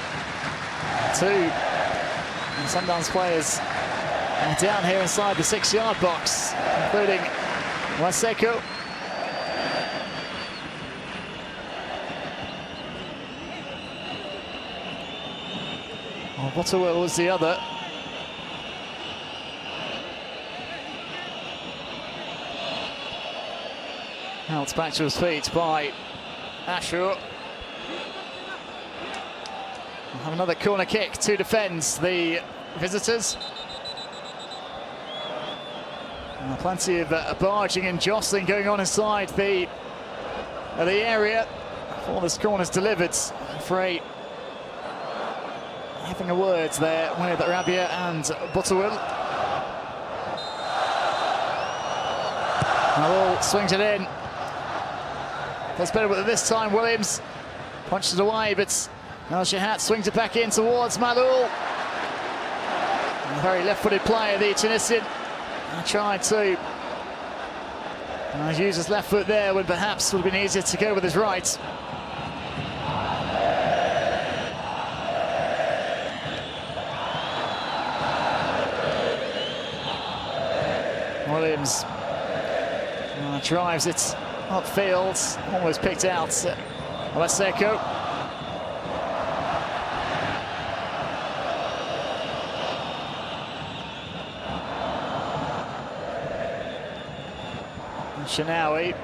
Two Sundowns players down here inside the 6-yard box, including Waseko. Butterwell was the other. Helped back to his feet by Ashur. We'll have another corner kick to defend the visitors. Plenty of barging and jostling going on inside the area. All this corner's delivered. Frey having a word there with Rabia and Butterwell. Malul swings it in. Does better with it this time. Williams punched it away, but El Shahat swings it back in towards Malul. A very left-footed player, the Tunisian. Tried to use his left foot there when perhaps would have been easier to go with his right. Williams drives it upfield, almost picked out. Waseko. Shinawi.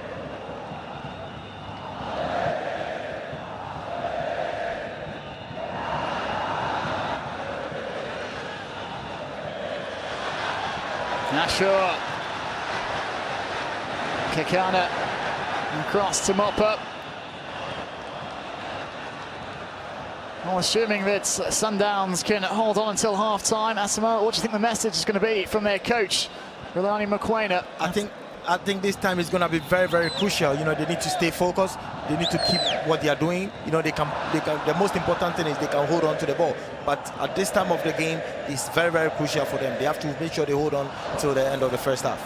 Ashur. Kekana. Across to mop up. Well, assuming that Sundowns can hold on until half-time. Asamoah, what do you think the message is going to be from their coach, Rulani Mokoena? I think this time is going to be very, very crucial. You know, they need to stay focused. They need to keep what they are doing. You know, they can. The most important thing is they can hold on to the ball. But at this time of the game, it's very, very crucial for them. They have to make sure they hold on till the end of the first half.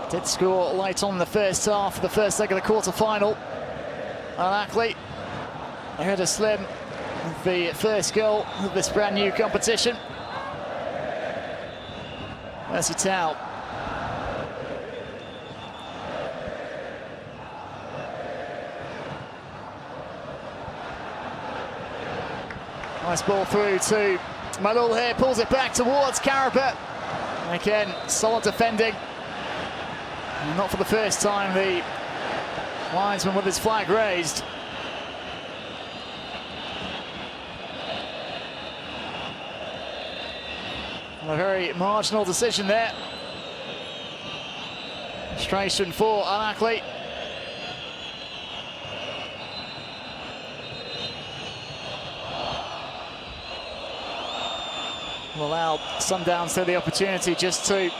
Did score late on in the first half, the first leg of the quarter-final. Ahly, ahead of Slim, the first goal of this brand new competition. Mercy Tau. Nice ball through to Malul here, pulls it back towards Karapet. Again, solid defending. And not for the first time, the linesman with his flag raised. A very marginal decision there. Frustration for Ahly. Will allow Sundowns to the opportunity just to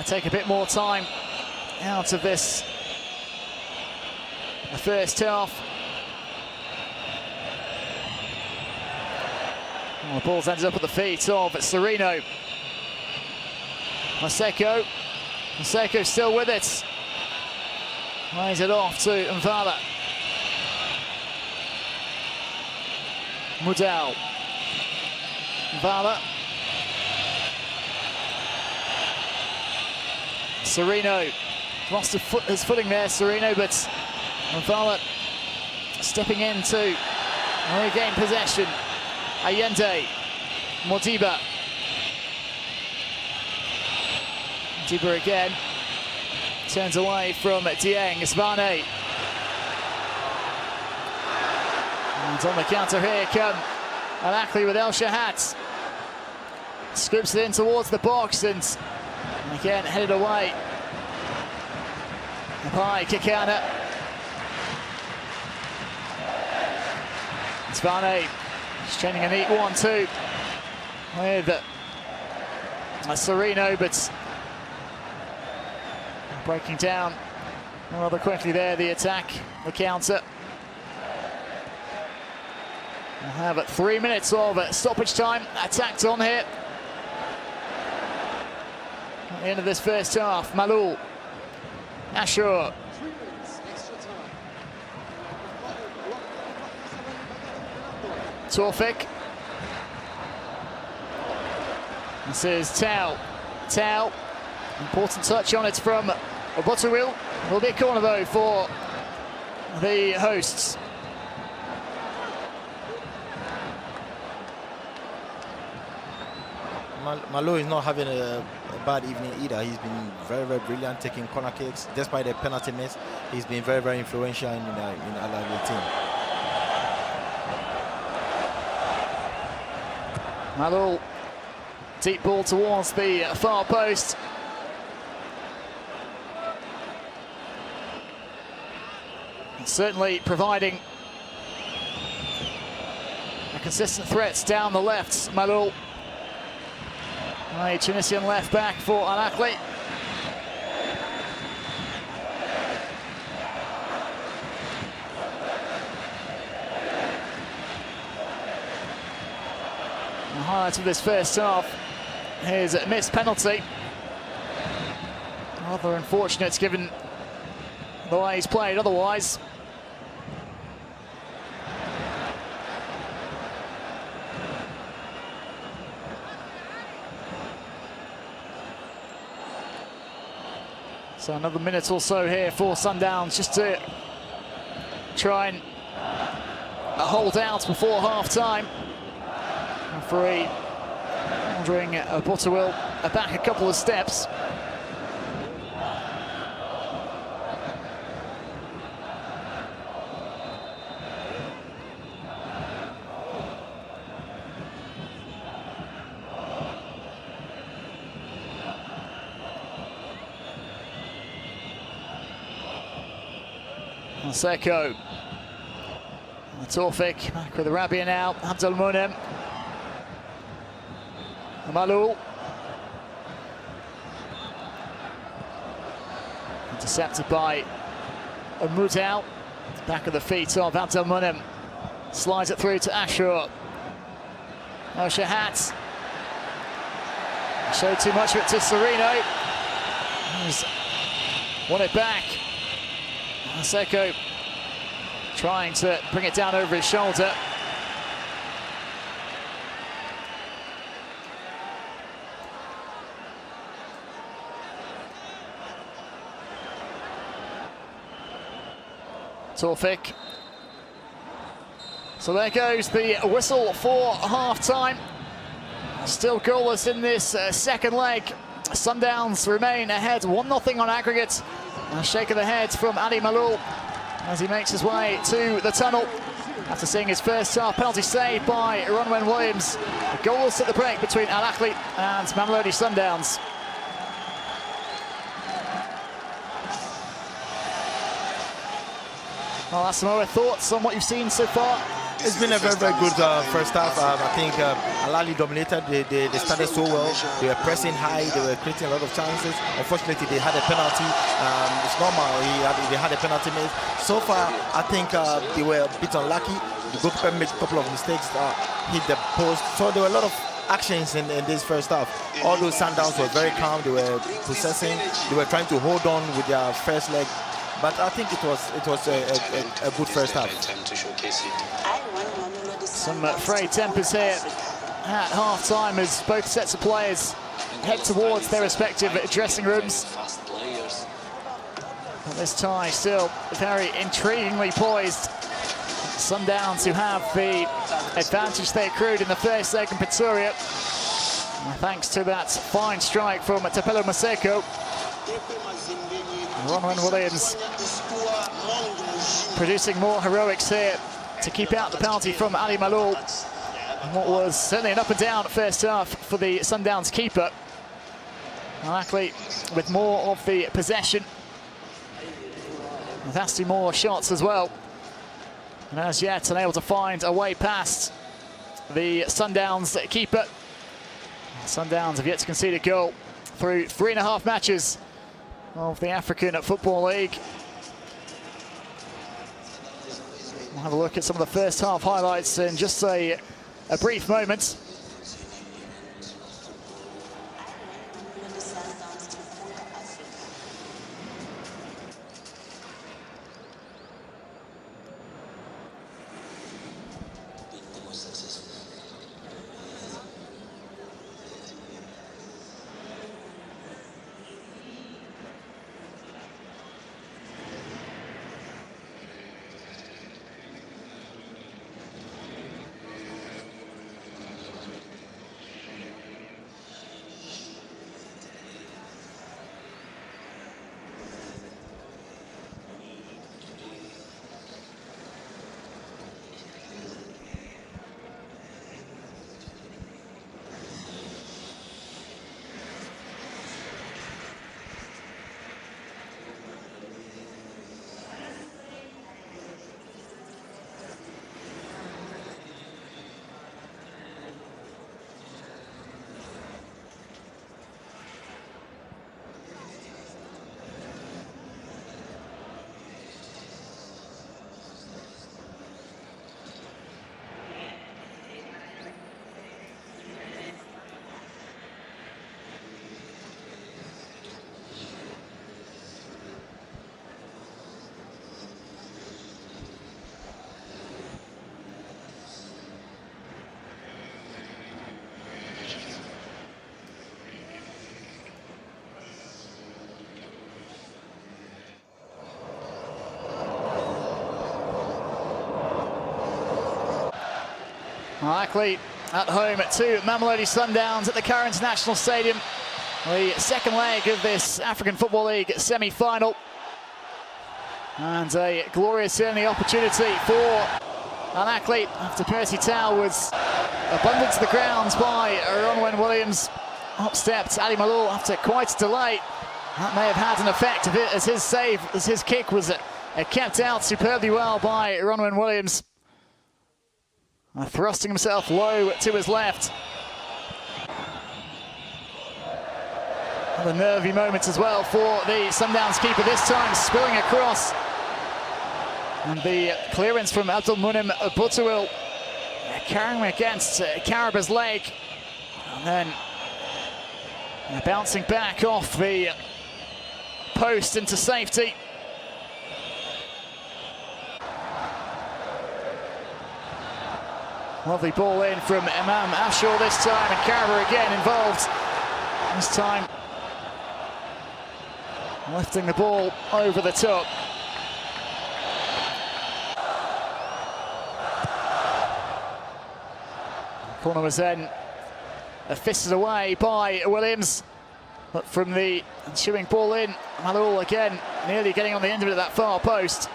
take a bit more time out of this the first half. Well, the ball's ended up at the feet of Serino. Waseko. Waseko still with it. Lays it off to Mvala. Mudal. Mvala. Serino lost his footing there, Serino, but Mvala stepping in to regain possession. Allende, Modiba. Modiba again, turns away from Dieng, Svane. And on the counter here come Ahly with El Shahat. Scoops it in towards the box and again headed away by Kekana. Svane. He's training a neat 1-2 with Serino, but breaking down rather quickly there, the attack, the counter. We'll have 3 minutes of stoppage time attacked on here. At the end of this first half, Malul, Ashur, Taufik. This is Tau. Tau. Important touch on it from Butterwheel. Will be a corner though for the hosts. Malo is not having a bad evening either. He's been very, very brilliant taking corner kicks. Despite the penalty miss, he's been very, very influential in Ahly team. Malo, deep ball towards the far post. Certainly providing a consistent threat down the left. Malo, a Tunisian left back for Ahly. The highlight of this first half, his missed penalty. Rather unfortunate given the way he's played otherwise. So another minute or so here for Sundowns just to try and hold out before half-time. Referee ordering Butterwheel back a couple of steps. Seko. Taufik back with Rabia now. Abdelmonem. Malou. Intercepted by Mudau. Back of the feet of Abdelmonem. Slides it through to Ashur. No Shahat. Showed too much of it to Serino. He's won it back. Seko trying to bring it down over his shoulder. Taufik. So there goes the whistle for half-time. Still goalless in this second leg. Sundowns remain ahead 1-0 on aggregate. A shake of the head from Ali Malou as he makes his way to the tunnel after seeing his first half penalty saved by Ronwen Williams. The goalless at the break between Ahly and Mamelodi Sundowns. Well, Asamoah, thoughts on what you've seen so far? It's been a very, very good first half. I think Ahly dominated. They started so well. They were pressing high. They were creating a lot of chances. Unfortunately, they had a penalty. It's normal. They had a penalty made. So far, I think they were a bit unlucky. The goalkeeper made a couple of mistakes, hit the post. So there were a lot of actions in this first half. All those Sundowns were very calm. They were possessing. They were trying to hold on with their first leg. But I think it was a good first half. Some frayed tempers here at half-time as both sets of players head towards their respective dressing rooms. But this tie still very intriguingly poised. Sundowns, who have the advantage they accrued in the first leg in Pretoria, thanks to that fine strike from Tapelo Maseko. Ronwen Williams producing more heroics here to keep out the penalty from Ali Malou. What was certainly an up and down first half for the Sundowns keeper. Ahly with more of the possession, with vastly more shots as well, and as yet unable to find a way past the Sundowns keeper. Sundowns have yet to concede a goal through 3.5 matches of the African Football League. We'll have a look at some of the first half highlights in just a brief moment. Ahly at home to Mamelodi Sundowns at the Cairo International Stadium. The second leg of this African Football League semi-final. And a glorious early opportunity for Ahly after Percy Tau was abundant to the ground by Ronwen Williams. Up stepped Ali Malul after quite a delay. That may have had an effect as his kick was kept out superbly well by Ronwen Williams. Thrusting himself low to his left. Another nervy moment as well for the Sundowns keeper, this time spilling across. And the clearance from Abdulmunim Butuil carrying against Karaba's leg. And then bouncing back off the post into safety. Lovely ball in from Imam Ashur this time, and Karaba again involved. This time lifting the ball over the top. The corner was then fisted away by Williams, but from the ensuing ball in, Malul again nearly getting on the end of it at that far post.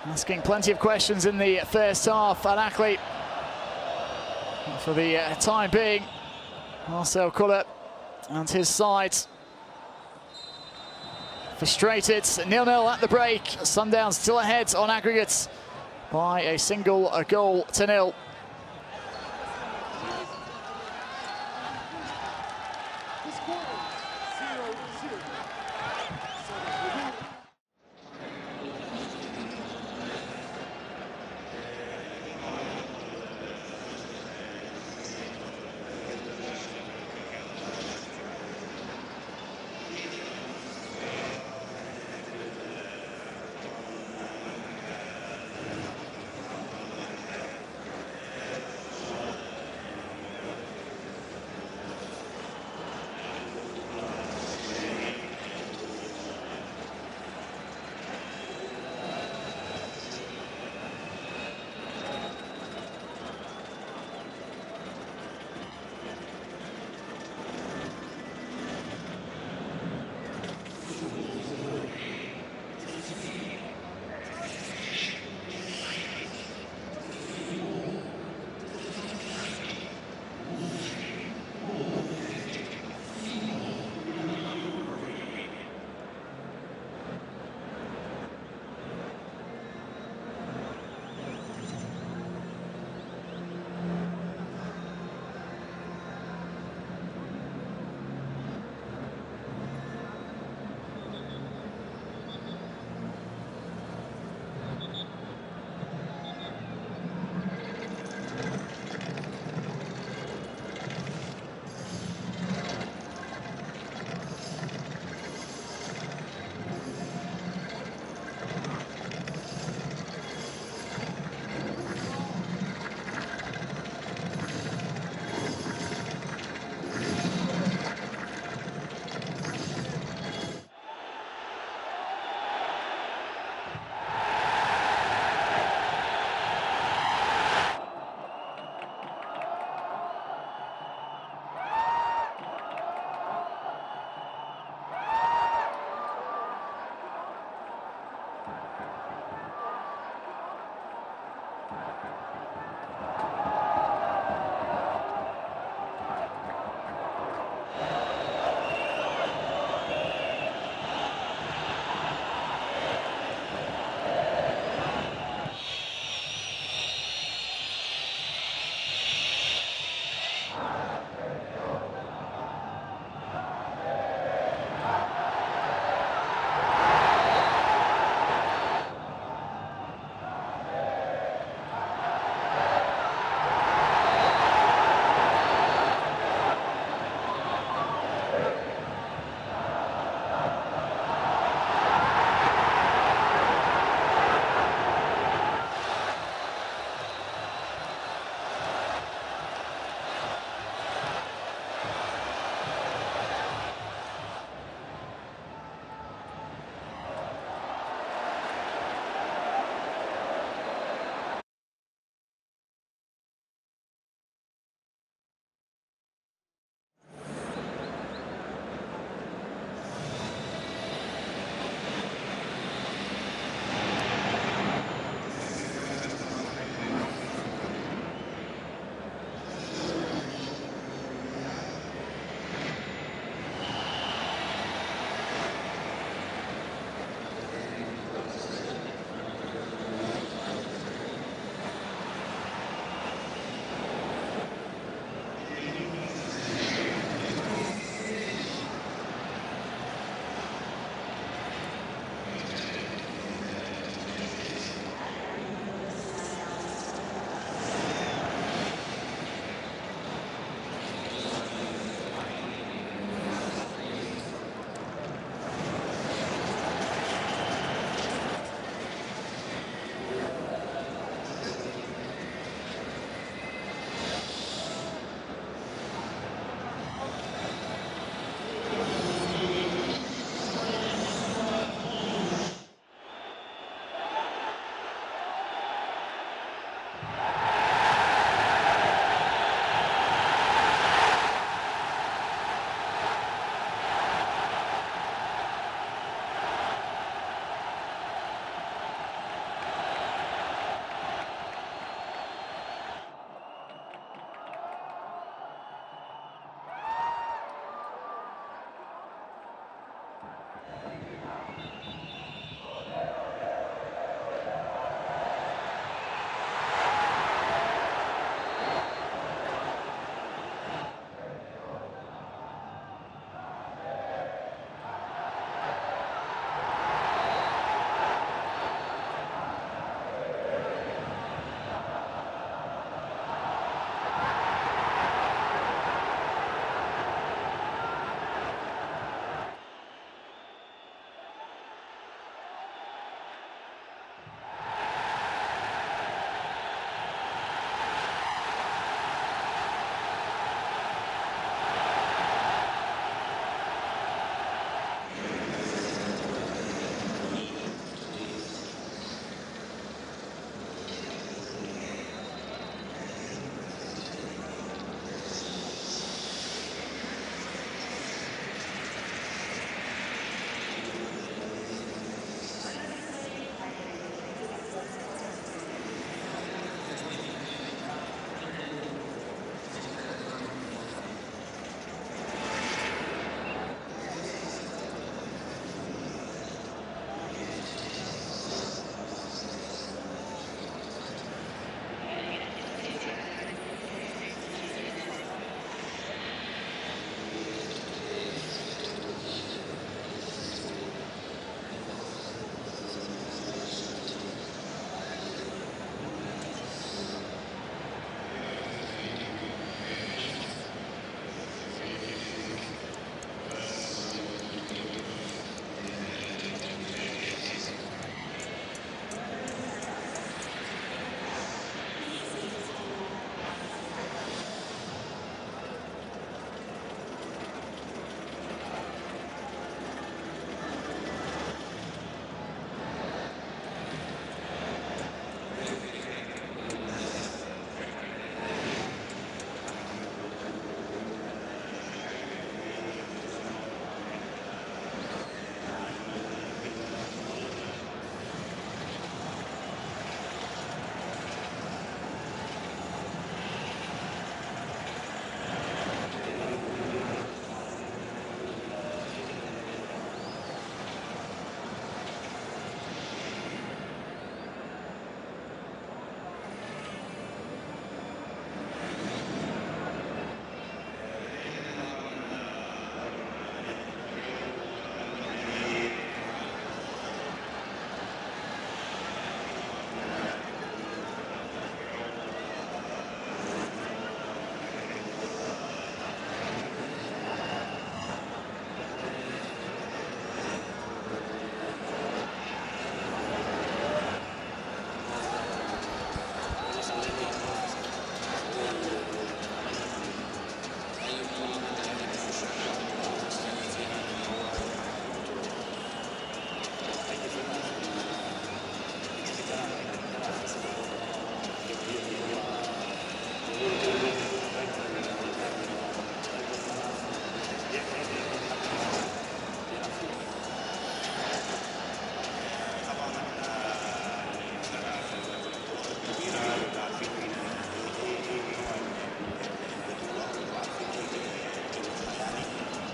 Asking plenty of questions in the first half at Ahly. For the time being, Marcel Kuller and his side frustrated. 0-0 at the break. Sundowns still ahead on aggregates by a single goal to nil.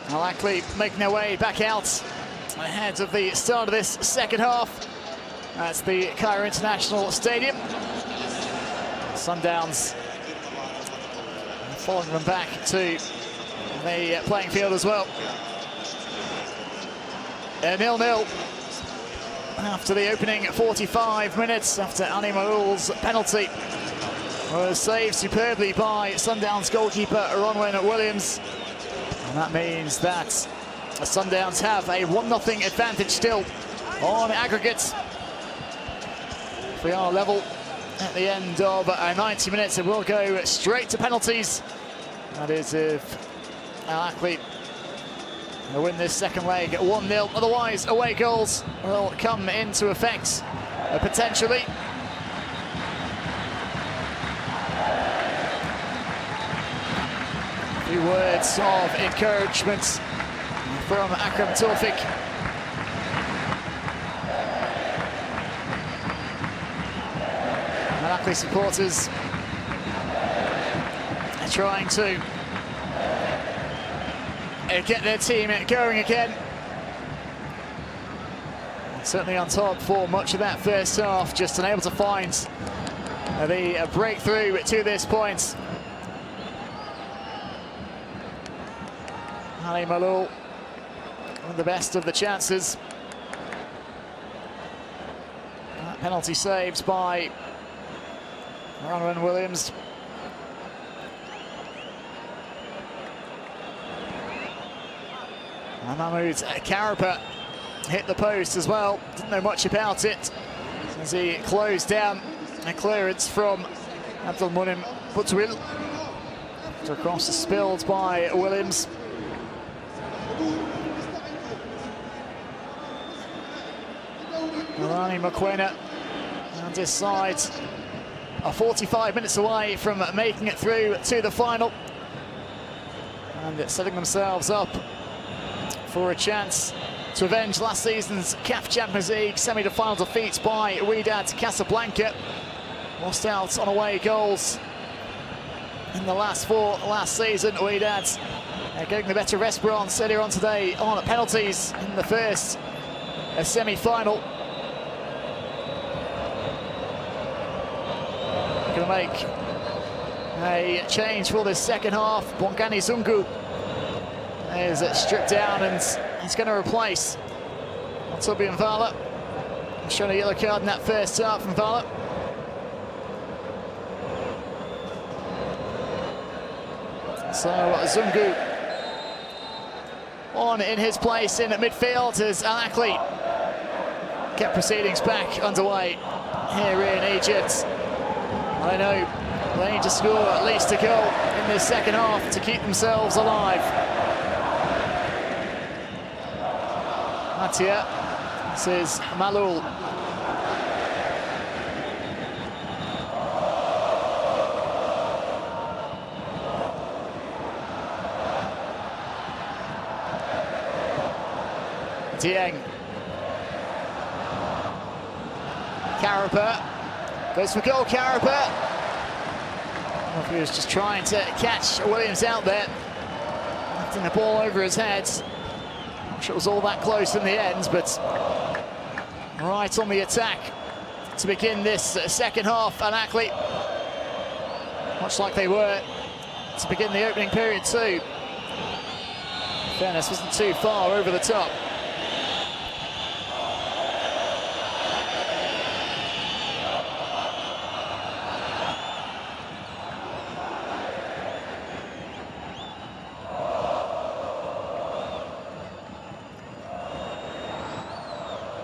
Ahly making their way back out ahead of the start of this second half. That's the Cairo International Stadium. Sundowns following them back to the playing field as well. 0-0 after the opening 45 minutes, after Ahly Malul's penalty was saved superbly by Sundowns goalkeeper Ronwen Williams. And that means that the Sundowns have a 1-0 advantage still on aggregate. If we are level at the end of 90 minutes, it will go straight to penalties. That is if Ahly win this second leg at 1-0. Otherwise, away goals will come into effect potentially. A few words of encouragement from Akram Tawfik. And Ahly supporters are trying to get their team going again. Certainly on top for much of that first half, just unable to find the breakthrough to this point. Ahly Malul with the best of the chances. That penalty saved by Ronwen Williams. And Mahmoud Karapa hit the post as well. Didn't know much about it as he closed down a clearance from Abdelmunim Boutouil. After a cross is spilled by Williams. Rani Mokoena on this side are 45 minutes away from making it through to the final. And setting themselves up for a chance to avenge last season's CAF Champions League semi-final defeat by Wydad Casablanca. Lost out on away goals in the last four last season. Wydad getting the better of Esperance earlier on today on penalties in the first semi-final. Going to make a change for this second half. Bongani Zungu is stripped down and he's going to replace Toby Mvala. Shown a yellow card in that first half from Mvala. So Zungu on in his place in midfield as Ahly kept proceedings back underway here in Egypt. I know they need to score at least a goal in this second half to keep themselves alive. Matia, this is Malul. Dieng. Karapa goes for goal. Karapa. He was just trying to catch Williams out there, lifting the ball over his head. Not sure it was all that close in the end, but right on the attack to begin this second half. And Ahly, much like they were to begin the opening period too. In fairness, wasn't too far over the top.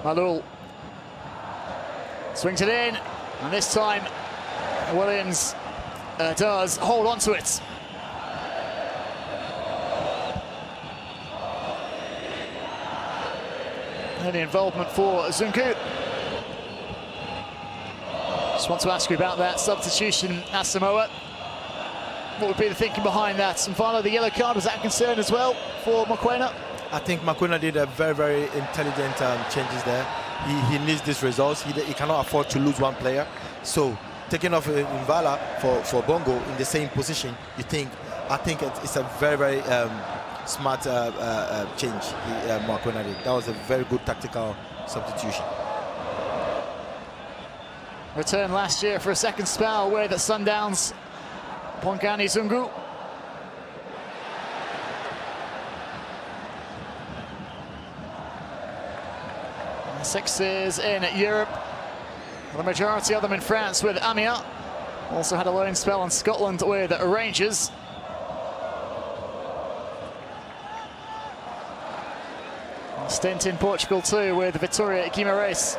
Malul swings it in, and this time Williams does hold on to it. Early involvement for Zungu. Just want to ask you about that substitution, Asamoah. What would be the thinking behind that? And finally, the yellow card, was that a concern as well for Mokoena? I think Mokoena did a very, very intelligent changes there. He needs these results. He cannot afford to lose one player. So taking off Mvala for Bongo in the same position, I think it's a very, very smart change Mamelodi did. That was a very good tactical substitution. Returned last year for a second spell with Sundowns, Ponkani Zungu. Sixes in Europe, the majority of them in France with Amiens. Also had a loan spell in Scotland with Rangers. A stint in Portugal too with Vitória Guimarães.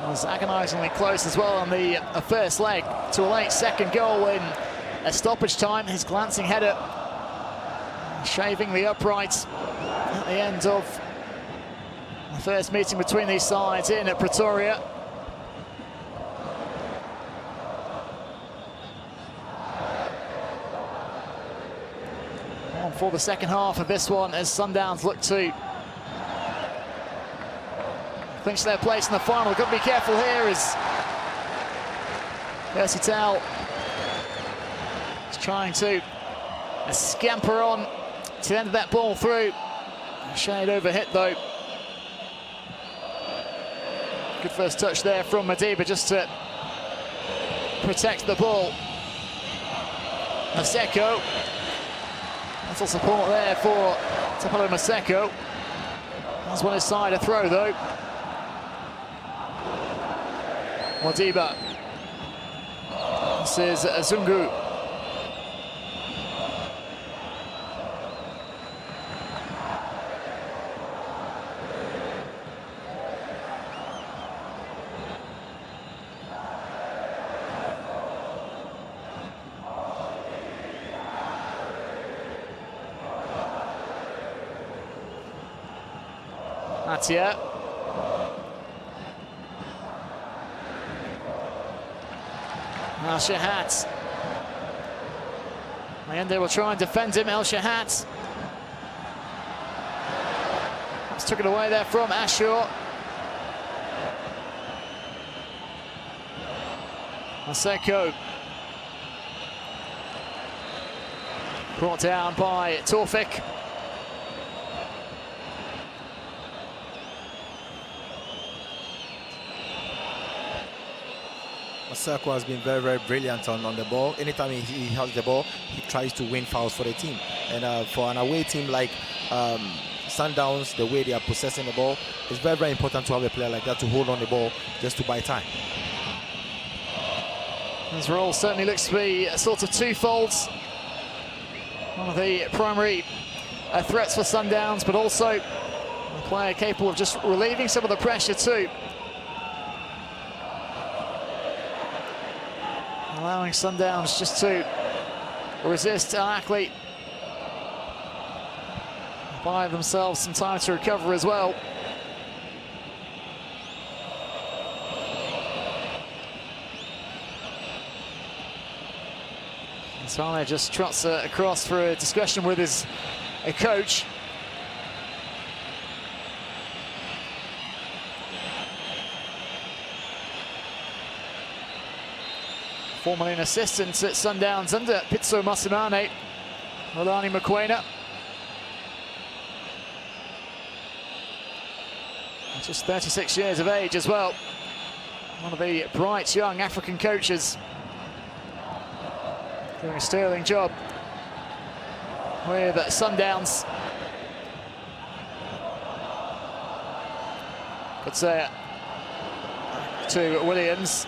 Was agonisingly close as well on the first leg to a late second goal in a stoppage time. His glancing header shaving the upright at the end of the first meeting between these sides in Pretoria. On for the second half of this one as Sundowns look to clinch their place in the final. Got to be careful here as Percy Tau is trying to scamper on to the end of that ball through. Shade overhit though. Good first touch there from Madiba just to protect the ball. Maseko. Little support there for Tapalo Maseko. That's one side a throw though. Madiba. This is Zungu. Atia. El Shahat. And they will try and defend him. El Shahat. Just took it away there from Ashur. Maseko. Brought down by Taufik. Maseko has been very, very brilliant on the ball. Anytime he has the ball, he tries to win fouls for the team. And for an away team like Sundowns, the way they are possessing the ball, it's very, very important to have a player like that to hold on the ball just to buy time. His role certainly looks to be a sort of twofold. One of the primary threats for Sundowns, but also a player capable of just relieving some of the pressure too. Allowing Sundowns just to resist Ahly. Buy themselves some time to recover as well. And Sane just trots across for a discussion with his coach. Formerly an assistant at Sundowns under Pitso Masimane, Rolani Mokoena. Just 36 years of age as well. One of the bright young African coaches. Doing a sterling job with Sundowns. Could say it to Williams.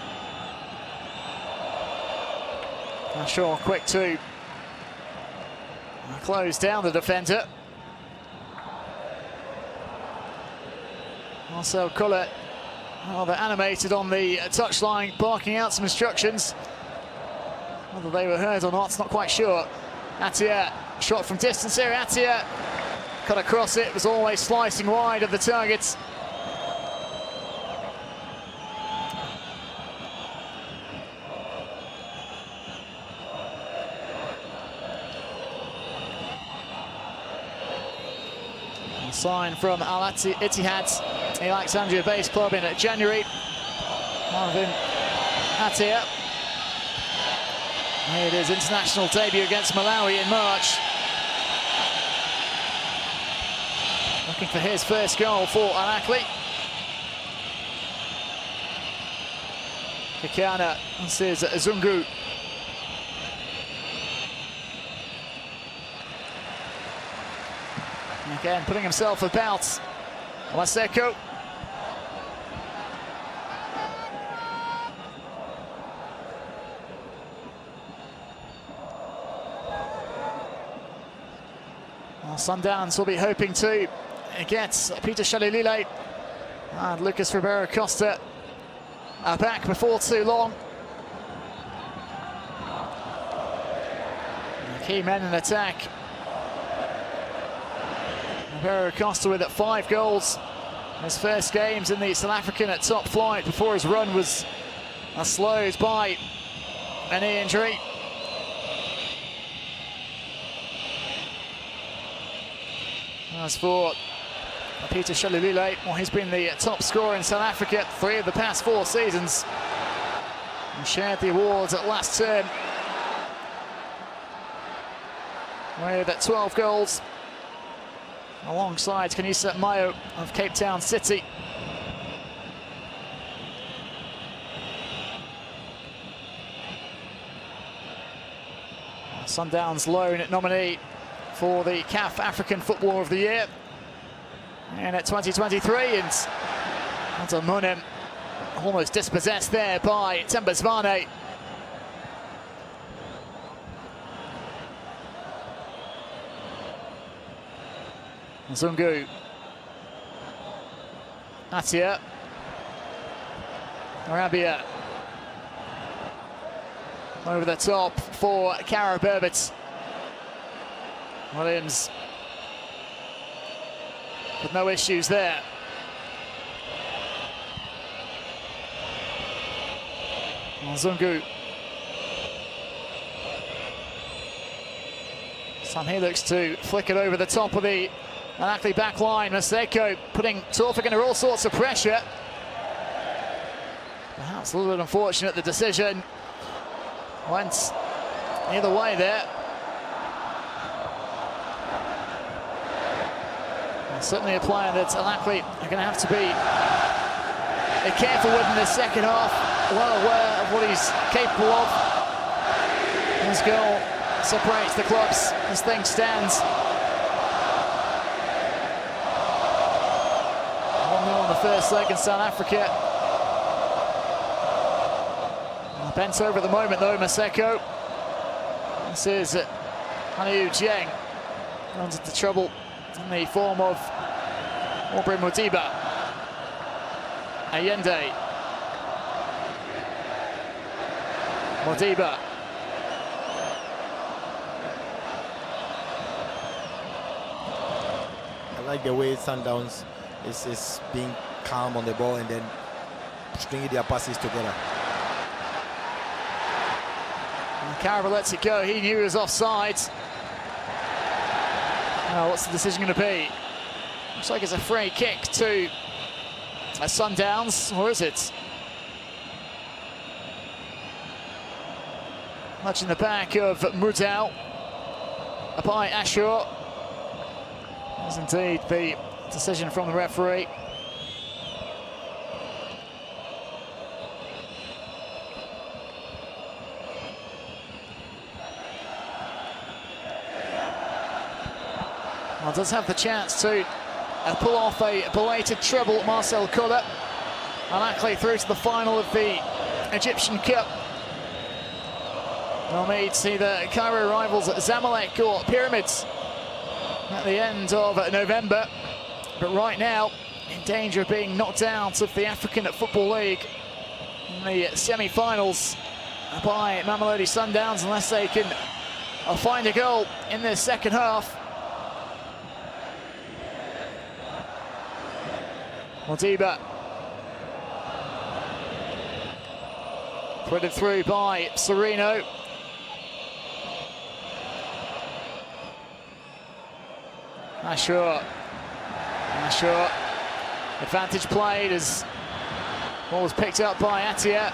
Shaw quick to close down the defender. Marcel Collet, rather animated on the touchline, barking out some instructions. Whether they were heard or not, not quite sure. Atia, shot from distance here. Atia cut across it, was always slicing wide of the target. Sign from Al Ittihad, the Alexandria based club in January. Marvin Atia. Made his international debut against Malawi in March. Looking for his first goal for Ahly. Kikana, this is Zungu. Again, putting himself about. Maseko. Sundowns will be hoping to get Peter Shalilile and Lucas Ribeiro Costa back before too long. Key men in attack. Ribeiro Costa with 5 goals. His first games in the South African at top flight before his run was slowed by an knee injury. As for Peter Shalilile, well, he's been the top scorer in South Africa 3 of the past 4 seasons. And shared the awards at last term with 12 goals, alongside Kanisa Mayo of Cape Town City. Sundowns loan nominee for the CAF African Footballer of the Year and at 2023, and Asamoah almost dispossessed there by Tembazvane. Zungu. Atia. Arabia. Over the top for Kara Burbett. Williams with no issues there. Zungu. He looks to flick it over the top of the Ahly back line. Maseko putting Torfik under all sorts of pressure. Perhaps a little bit unfortunate, the decision went either way there. Certainly a player that Ahly are going to have to be careful with in the second half. Well aware of what he's capable of. His goal separates the clubs as things stand. 1-0 on the first leg in South Africa. Bent over at the moment though, Maseko. This is Haniu Jiang. Runs into trouble in the form of Aubrey Modiba. Allende. Modiba. I like the way Sundowns is being calm on the ball and then stringing their passes together. Carver lets it go. He knew he was offside. Now, what's the decision going to be? Looks like it's a free kick to Sundowns, or is it? Much in the back of Mudau by Ashur. That's indeed the decision from the referee. Well, does have the chance to pull off a belated treble, Marcel Koller. And Ahly through to the final of the Egyptian Cup. They'll meet either Cairo rivals Zamalek or Pyramids at the end of November. But right now, in danger of being knocked out of the African Football League in the semi-finals by Mamelodi Sundowns, unless they can find a goal in the second half. Modiba. Threaded through by Sereno. Ashur. Advantage played as ball was picked up by Atia.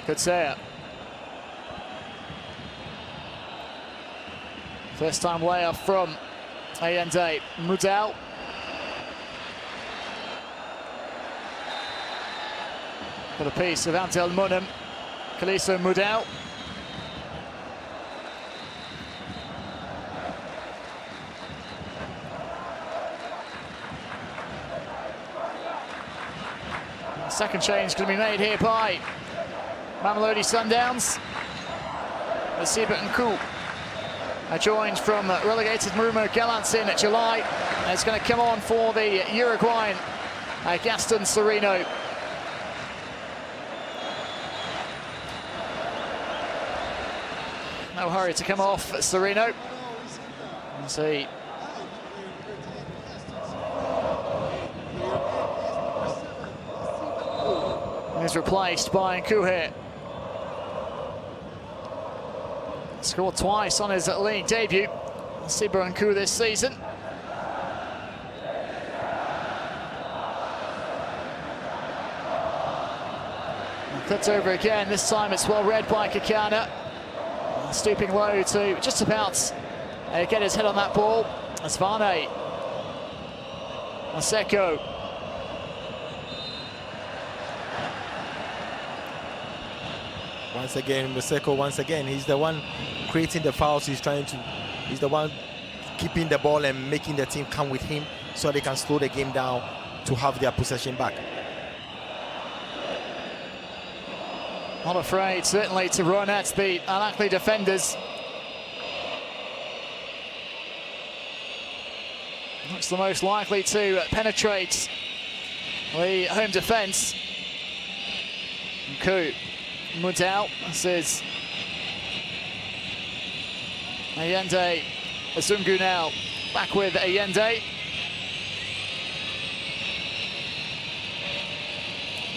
Good say it. First time layup from Ayende. Mudau. Got a piece of Abdel Munam. Kaliso Mudau. Second change going to be made here by Mamelodi Sundowns. Asiba and Ku are joined from relegated Marumo Gallants in July. And it's going to come on for the Uruguayan Gaston Sereno. No hurry to come off Sereno. Let's see. He's replaced by Nkuhe. Scored twice on his league debut. Asiba Nku this season. Cuts over again. This time it's well read by Kikana. Stooping low to just about get his head on that ball. Asvane. Maseko. Once again, Maseko, once again, he's the one creating the fouls. He's the one keeping the ball and making the team come with him so they can slow the game down to have their possession back. Not afraid, certainly, to run at the Ahly defenders. Looks the most likely to penetrate the home defence. Nku. Mudau, this is Ayende. Azungu now back with Ayende.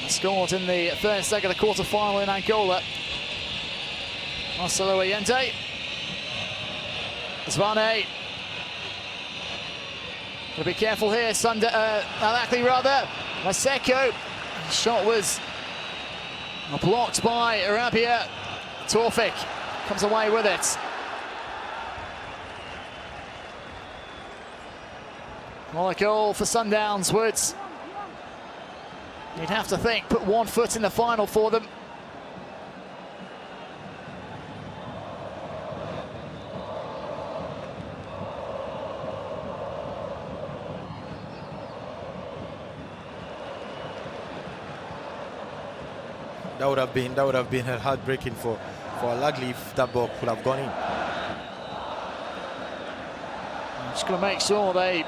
Scored in the first leg of the quarter-final in Angola. Marcelo Ayende. Zvane. Gotta be careful here, Ahly rather. Maseko. Shot was blocked by Arabia. Taufik comes away with it. Well, a goal for Sundowns would, you'd have to think, put one foot in the final for them. That would have been heartbreaking for Ahly if that ball could have gone in. Just going to make sure they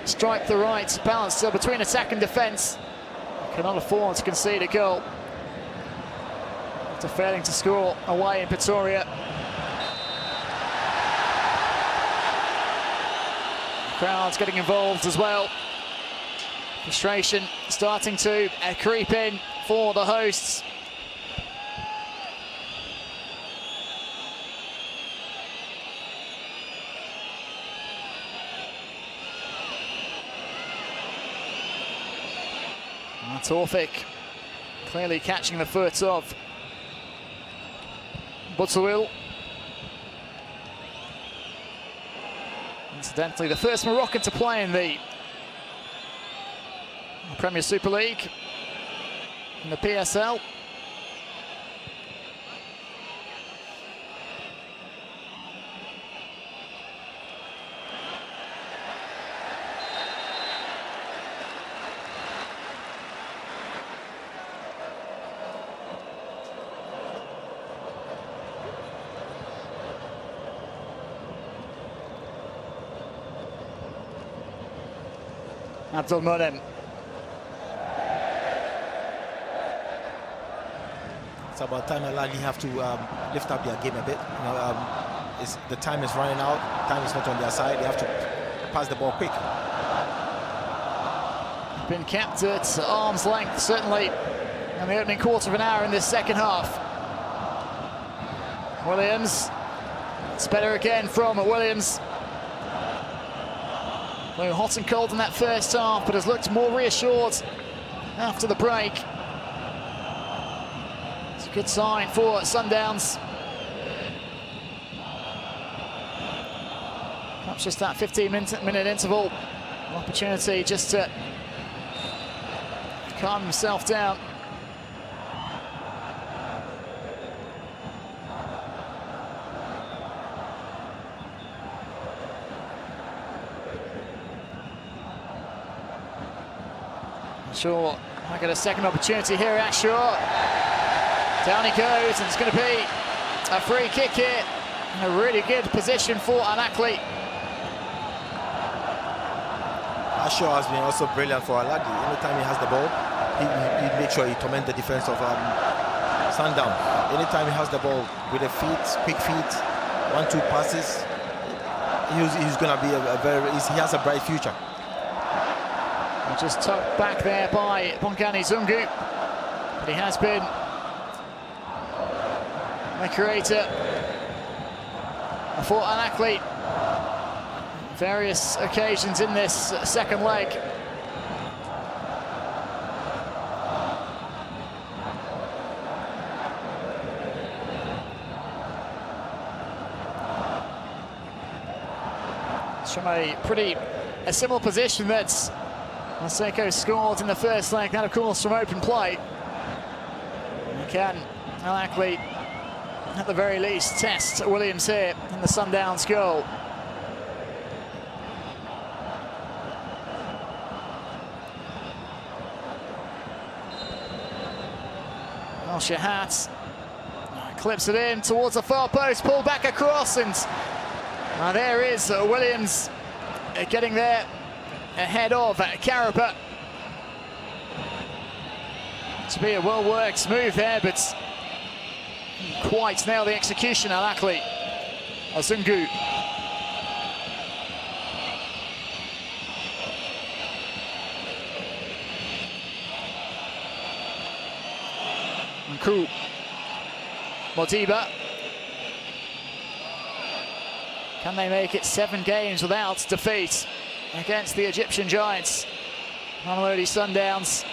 strike the right balance between attack and defence. Cannot afford to concede a goal after failing to score away in Pretoria. The crowd's getting involved as well. Frustration starting to creep in for the hosts. Taufik clearly catching the foot of Butsuil. Incidentally, the first Moroccan to play in the Premier Super League in the PSL. Abdul Munam. It's about time Ahly have to lift up their game a bit. You know, the time is running out. Time is not on their side. They have to pass the ball quick. Been kept at arm's length, certainly, in the opening quarter of an hour in this second half. Williams. It's better again from Williams. Blew hot and cold in that first half, but has looked more reassured after the break. Good sign for Sundowns. Perhaps just that 15-minute interval. An opportunity just to calm himself down. Sure, I get a second opportunity here at Shaw. Down he goes, and it's going to be a free kick here. A really good position for Ahly. Ashaw has been also brilliant for Ahly. Anytime he has the ball, he makes sure he torments the defense of Sundown. Anytime he has the ball with the feet, quick feet, 1-2 passes, he's going to be he has a bright future. Just tucked back there by Bongani Zungu, but he has been a creator for Ahly various occasions in this second leg. It's from a similar position that Maseko scored in the first leg, that of course from open play. Can Ahly at the very least test Williams here in the Sundowns goal. Shahat clips it in towards the far post, pulled back across, and there is Williams getting there ahead of Carapet. To be a well-worked move there, but quite nail the execution at Ahly. Zungu. Cool. Modiba. Can they make it 7 games without defeat against the Egyptian Giants? Mamelodi Sundowns.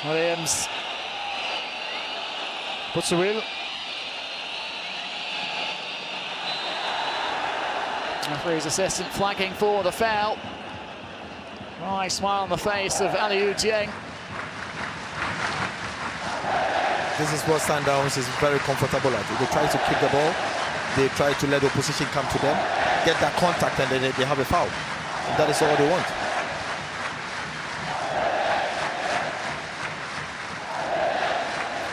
Williams. Butsawil. Referee's assistant flagging for the foul. Nice smile on the face of Aliou Dieng. This is what Sundowns is very comfortable at. They try to keep the ball, they try to let the opposition come to them, get that contact, and then they have a foul. And that is all they want.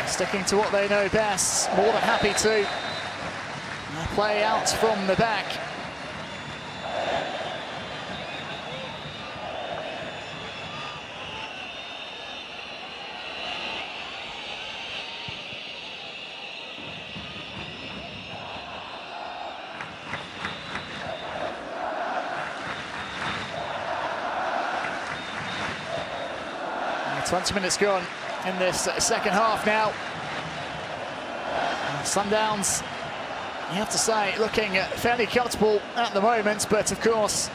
Sticking to what they know best, more than happy to play out from the back. And 20 minutes gone in this second half now. Sundowns, you have to say, looking fairly comfortable at the moment, but of course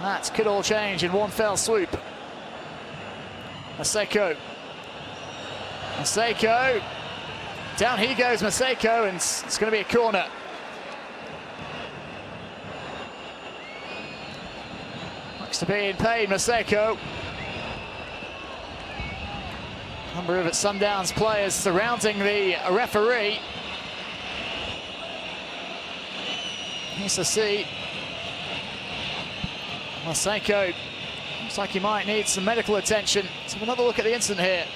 that could all change in one fell swoop. Maseko. Down he goes, Maseko, and it's going to be a corner. Looks to be in pain, Maseko. Number of Sundowns players surrounding the referee. Here's a seat. Maseko looks like he might need some medical attention. Let's have another look at the incident here.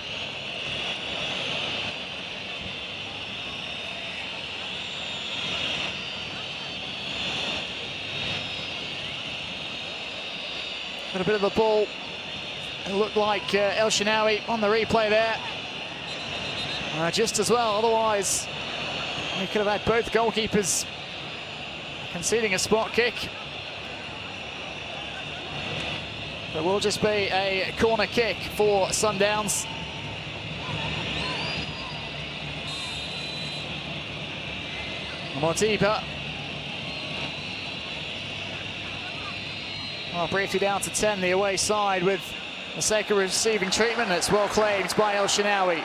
Got a bit of a ball. It looked like El Shinawi on the replay there. Just as well, otherwise we could have had both goalkeepers conceding a spot kick. It will just be a corner kick for Sundowns. Modiba. Well, briefly down to 10, the away side, with Maseko receiving treatment. It's well claimed by El Shenawi.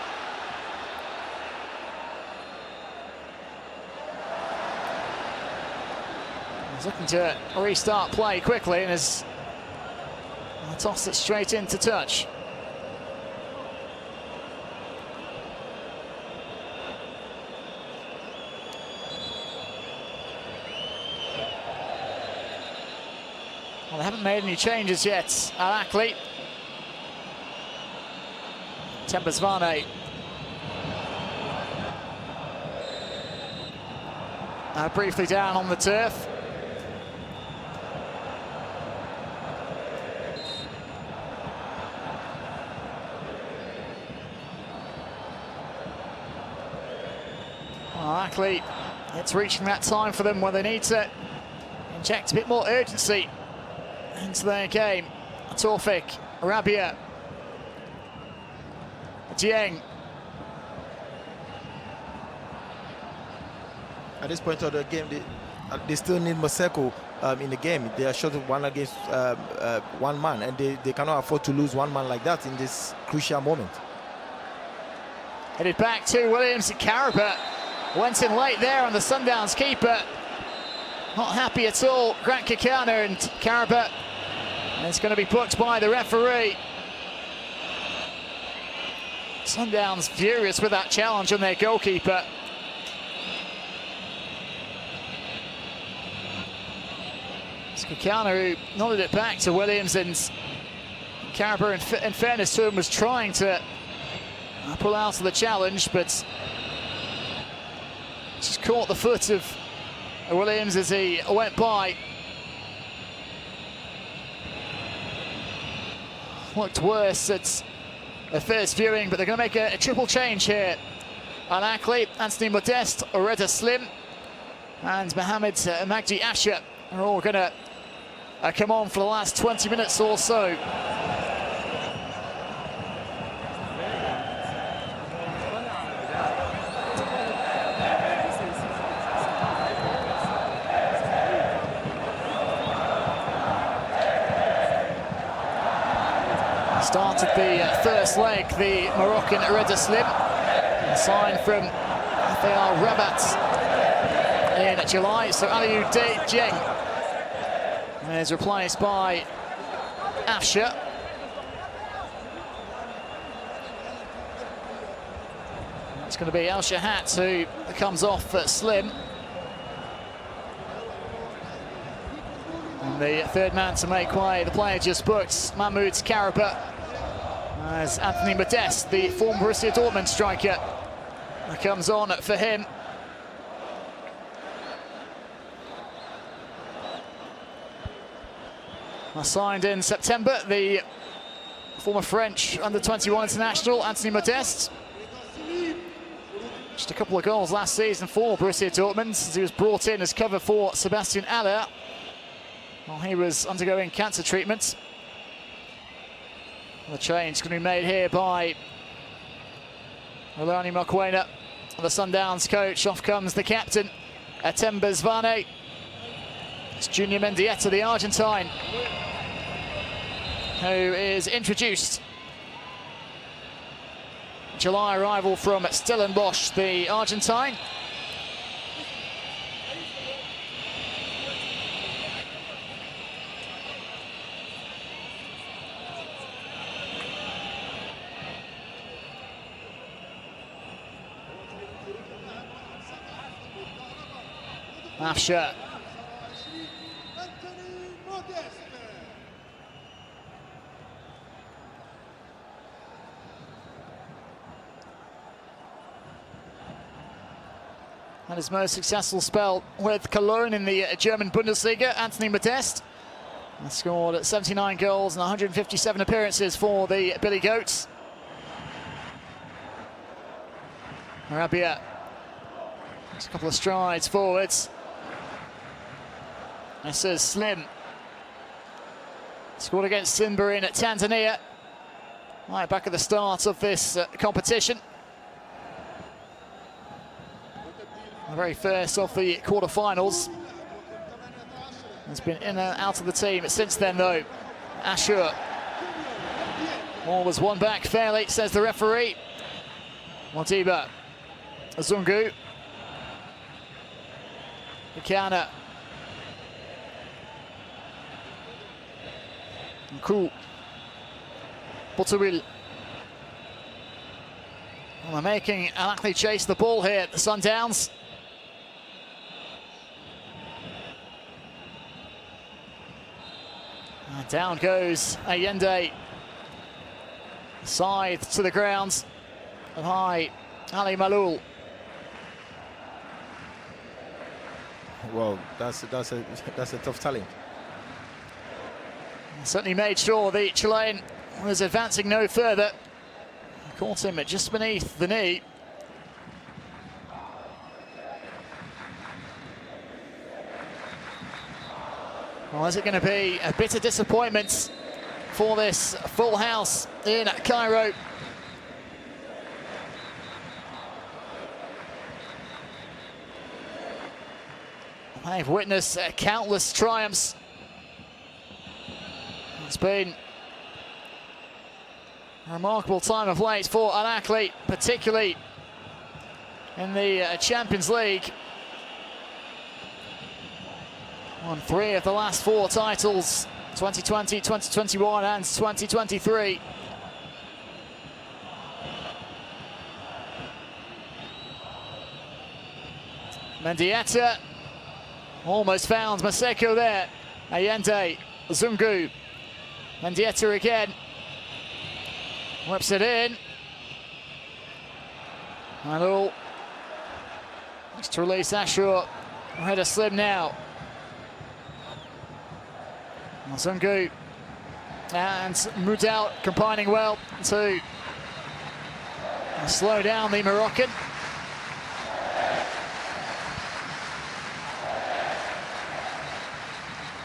He's looking to restart play quickly and has tossed it straight into touch. Well, they haven't made any changes yet at Ahly. Tembazvane. Briefly down on the turf. Well, Ahly, it's reaching that time for them where they need to inject a bit more urgency into their game. Taufik, Rabia, GYAN. At this point of the game, they still need Maseko in the game. They are short of one against one man, and they cannot afford to lose one man like that in this crucial moment. Headed back to Williams. Caraba went in late there on the Sundowns keeper. Not happy at all, Grant Kikana, and Caraba. It's going to be booked by the referee. Sundowns furious with that challenge on their goalkeeper. It's Kikana who nodded it back to Williams, and Caraba, in fairness to him, was trying to pull out of the challenge, but just caught the foot of Williams as he went by. Looked worse at the first viewing, but they're going to make a triple change here. At Ahly, Anthony Modeste, Oreda Slim, and Mohamed Magdi Asher are all going to come on for the last 20 minutes or so. Started the first leg, the Moroccan Oreda Slim, signed from FAR Rabat in July. So Aliou Dieng is replaced by Afsha. It's going to be El Shahat who comes off at Slim. And the third man to make way, the player just booked, Mahmoud Caraba, as Anthony Modeste, the former Borussia Dortmund striker, comes on for him. Signed in September, the former French under-21 international, Anthony Modeste. Just a couple of goals last season for Borussia Dortmund, as he was brought in as cover for Sebastian Haller while he was undergoing cancer treatment. The change going to be made here by Olani Mokwena, the Sundowns coach. Off comes the captain, Tembazvane. It's Junior Mendieta, the Argentine, who is introduced. July arrival from Stellenbosch, the Argentine. Afsha. And his most successful spell with Cologne in the German Bundesliga, Anthony Modeste. He scored 79 goals and 157 appearances for the Billy Goats. Rabia. Just a couple of strides forwards. This is Slim. Scored against Simba in Tanzania. Right back at the start of this competition. The very first of the quarterfinals. Has been in and out of the team since then, though. Ashur. Ball was won back fairly, says the referee. Modiba, Zungu, Ikana, Nku, Botawil. Well, they're making Ahly chase the ball here, the Sundowns. And down goes Allende. Scythe to the ground. And high, Ali Malul. Well, that's a tough challenge. Certainly made sure the Chilean was advancing no further. Caught him just beneath the knee. Well, is it going to be a bit of disappointment for this full house in Cairo? They've witnessed countless triumphs. It's been a remarkable time of late for an Ahly, particularly in the Champions League. Won 3 of the last 4 titles, 2020, 2021 and 2023. Mendieta almost found Maseko there. Allende, Zungu, Mendieta again. Whips it in. Malul looks to release Ashur. Header slim now. Zungu and Mudal combining well to slow down the Moroccan.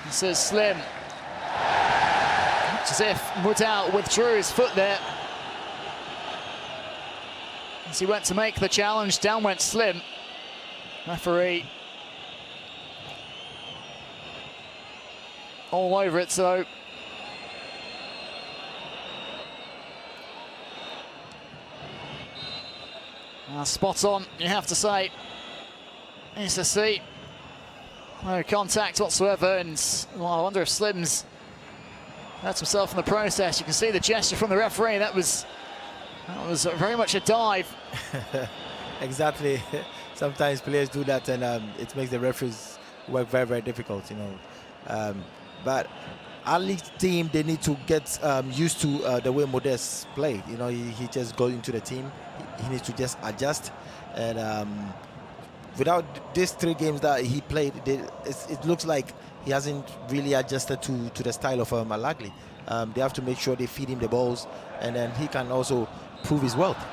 This is Slim. It's as if Mudal withdrew his foot there. As he went to make the challenge, down went Slim. Referee all over it, so spot on, you have to say. It's a see. No contact whatsoever, and well, I wonder if Slim's hurt himself in the process. You can see the gesture from the referee. That was very much a dive. Exactly. Sometimes players do that, and it makes the referees work very, very difficult, you know. But Ahly's team, they need to get used to the way Modest play. You know, he just goes into the team. He needs to just adjust. And without these 3 games that he played, it looks like he hasn't really adjusted to the style of Ahly. They have to make sure they feed him the balls, and then he can also prove his wealth.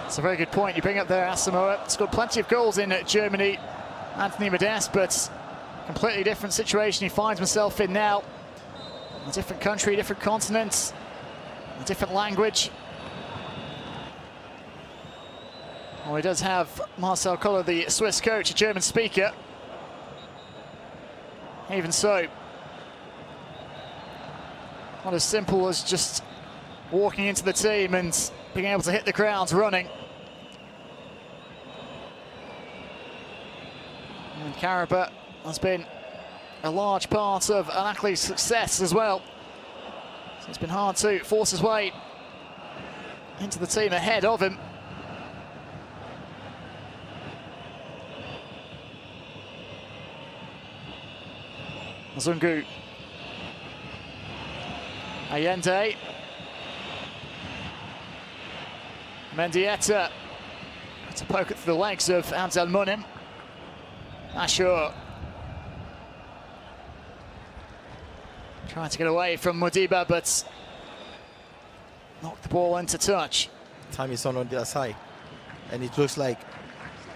It's a very good point you bring up there, Asamoah. Scored plenty of goals in Germany, Anthony Modest, but completely different situation he finds himself in now. A different country, different continent, a different language. Well, he does have Marcel Koller, the Swiss coach, a German speaker. Even so, not as simple as just walking into the team and being able to hit the ground running. And Karabakh has been a large part of Ahly's success as well. So it's been hard to force his way into the team ahead of him. Zungu, Allende, Mendieta to poke it through the legs of Abdel Munim. Ashur trying to get away from Modiba, but knocked the ball into touch. Time is on the other side, and it looks like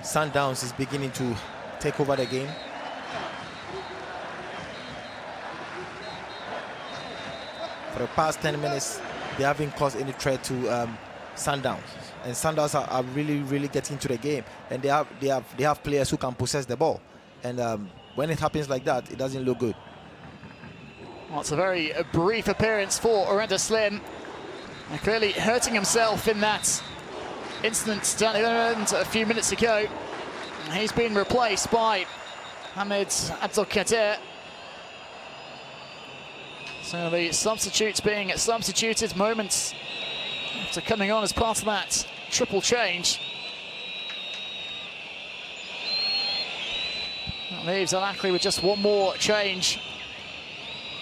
Sundowns is beginning to take over the game. For the past 10 minutes, they haven't caused any threat to Sundowns, and Sundowns are really getting into the game, and they have players who can possess the ball, and when it happens like that, it doesn't look good. Well, it's a very brief appearance for Orenda Slim. Clearly hurting himself in that incident down the other end a few minutes ago. He's been replaced by Hamid Abdelkader. So the substitutes being substituted moments after coming on as part of that triple change. That leaves Ahly with just one more change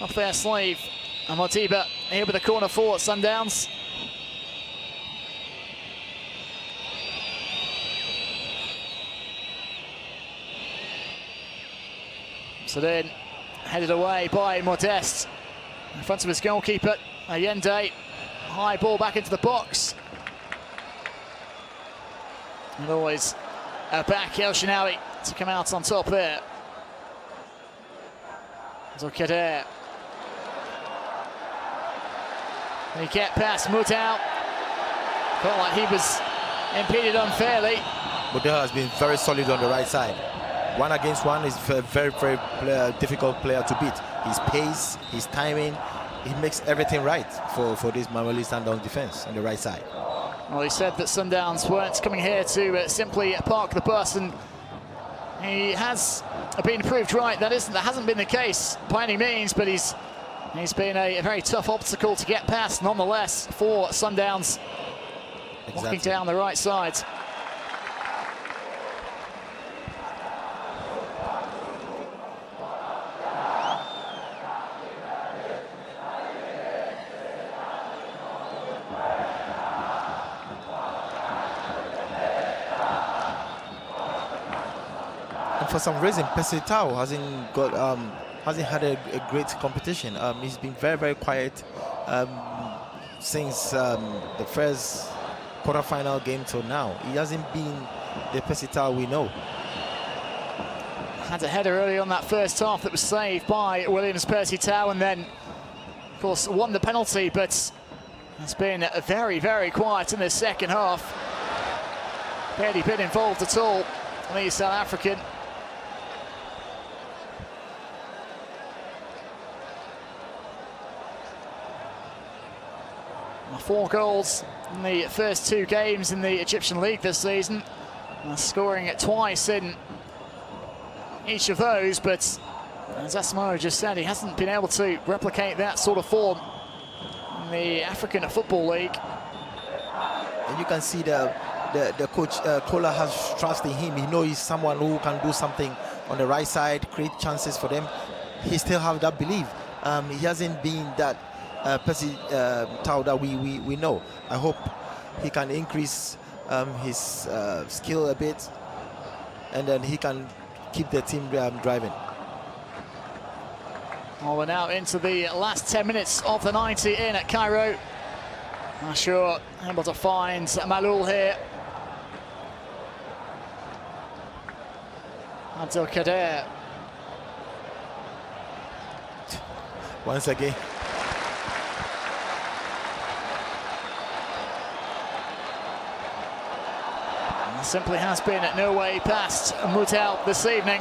off their sleeve. And Modiba here with the corner for Sundowns. So then headed away by Modeste in front of his goalkeeper Allende. High ball back into the box, and always back El Shinawi to come out on top there. Zokader. He get past Mutau. Felt like he was impeded unfairly. Mutau has been very solid on the right side. 1 against 1 is a very, very difficult player to beat. His pace, his timing, he makes everything right for this Mamelodi Sundowns defense on the right side. Well, he said that Sundowns weren't coming here to simply park the bus, and he has been proved right. That hasn't been the case by any means, but he's been a very tough obstacle to get past nonetheless for Sundowns. Exactly. Walking down the right side. For some reason, Pesitao hasn't had a great competition. He's been very, very quiet since the first quarter-final game till now. He hasn't been the Pesitao we know. Had a header early on that first half that was saved by Williams Pesitao, and then, of course, won the penalty, but has been very, very quiet in the second half. Barely been involved at all, the South African. 4 goals in the first 2 games in the Egyptian League this season, scoring it twice in each of those, but as Asamoah just said, he hasn't been able to replicate that sort of form in the African Football League. And you can see the coach Kola has trust in him. He knows he's someone who can do something on the right side, create chances for them. He still have that belief. He hasn't been that Pesitao that we know. I hope he can increase his skill a bit, and then he can keep the team driving. Well, we're now into the last 10 minutes of the 90 in at Cairo. Not sure able to find Malul here. Abdelkader. Once again. Simply has been no way past Mutau this evening.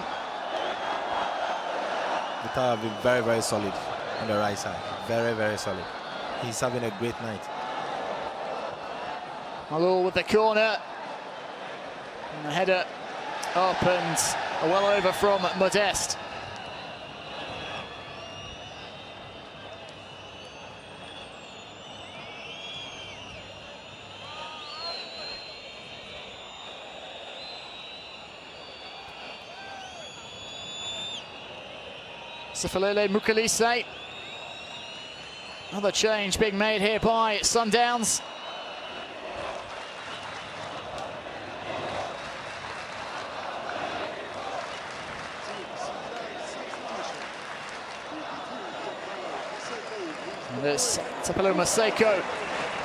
Mutau have been very, very solid on the right side. Very, very solid. He's having a great night. Malul with the corner. And the header up and well over from Modeste. Sifalele Mukalise. Another change being made here by Sundowns. And it's Tapelo Maseko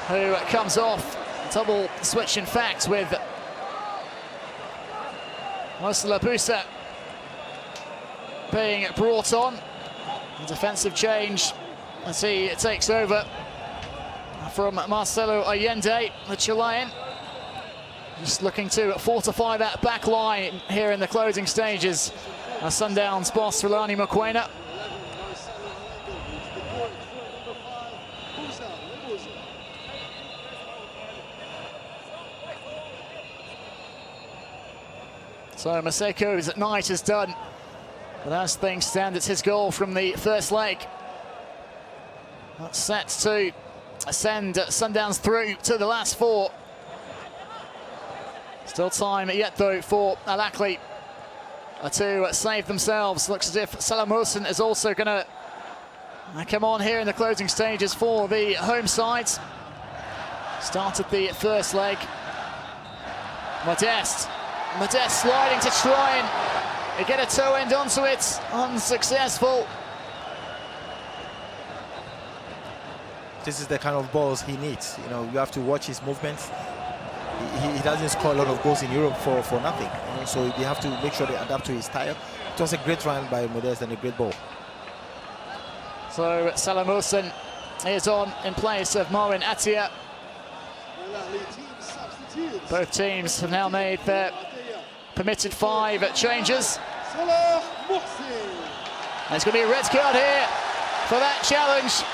who comes off. Double switch, in fact, with Mosala Busa being brought on. A defensive change as he takes over from Marcelo Allende, the Chilean. Just looking to fortify that back line here in the closing stages. Sundowns boss Rulani Mokoena. So Maseko's night is done. But as things stand, it's his goal from the first leg. That's set to send Sundowns through to the last 4. Still time yet though for Ahly to save themselves. Looks as if Asamoah is also going to come on here in the closing stages for the home side. Started the first leg. Modeste sliding to try and get a toe end onto it. Unsuccessful. This is the kind of balls he needs. You know, you have to watch his movements. He doesn't score a lot of goals in Europe for nothing. You know, so you have to make sure they adapt to his style. It was a great run by Modeste and a great ball. So Asamoah is on in place of Martyn. Both teams have now made their permitted 5 changes. And it's going to be a red card here for that challenge.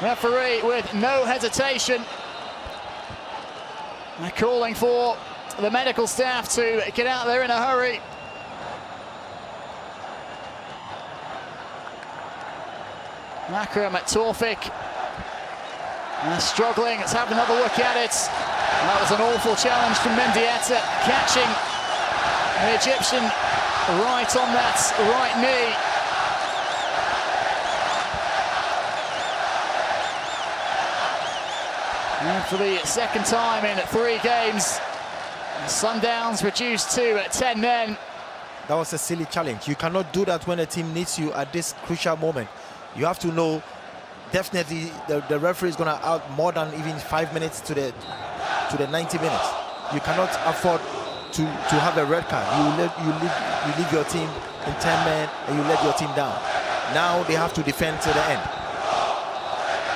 Referee with no hesitation. They're calling for the medical staff to get out there in a hurry. Makram at Torfik. Struggling, let's have another look at it. And that was an awful challenge from Mendieta, catching the Egyptian right on that right knee. And for the second time in 3 games, Sundowns reduced to 10 men. That was a silly challenge. You cannot do that when a team needs you at this crucial moment. You have to know definitely the referee is going to out more than even 5 minutes to the 90 minutes. You cannot afford to have a red card. You leave your team in 10 men and you let your team down. Now they have to defend to the end.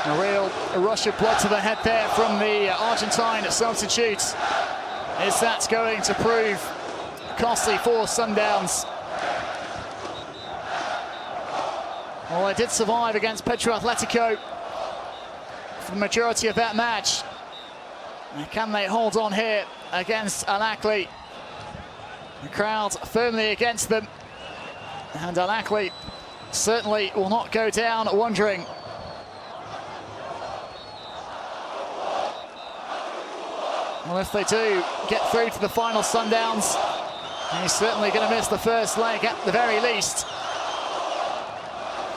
A real rush of blood to the head there from the Argentine substitutes. Is that going to prove costly for Sundowns? Well, they did survive against Petro Atletico for the majority of that match. Can they hold on here against Ahly? The crowd firmly against them. And Ahly certainly will not go down wondering. Well, if they do get through to the final, Sundowns, he's certainly going to miss the first leg at the very least.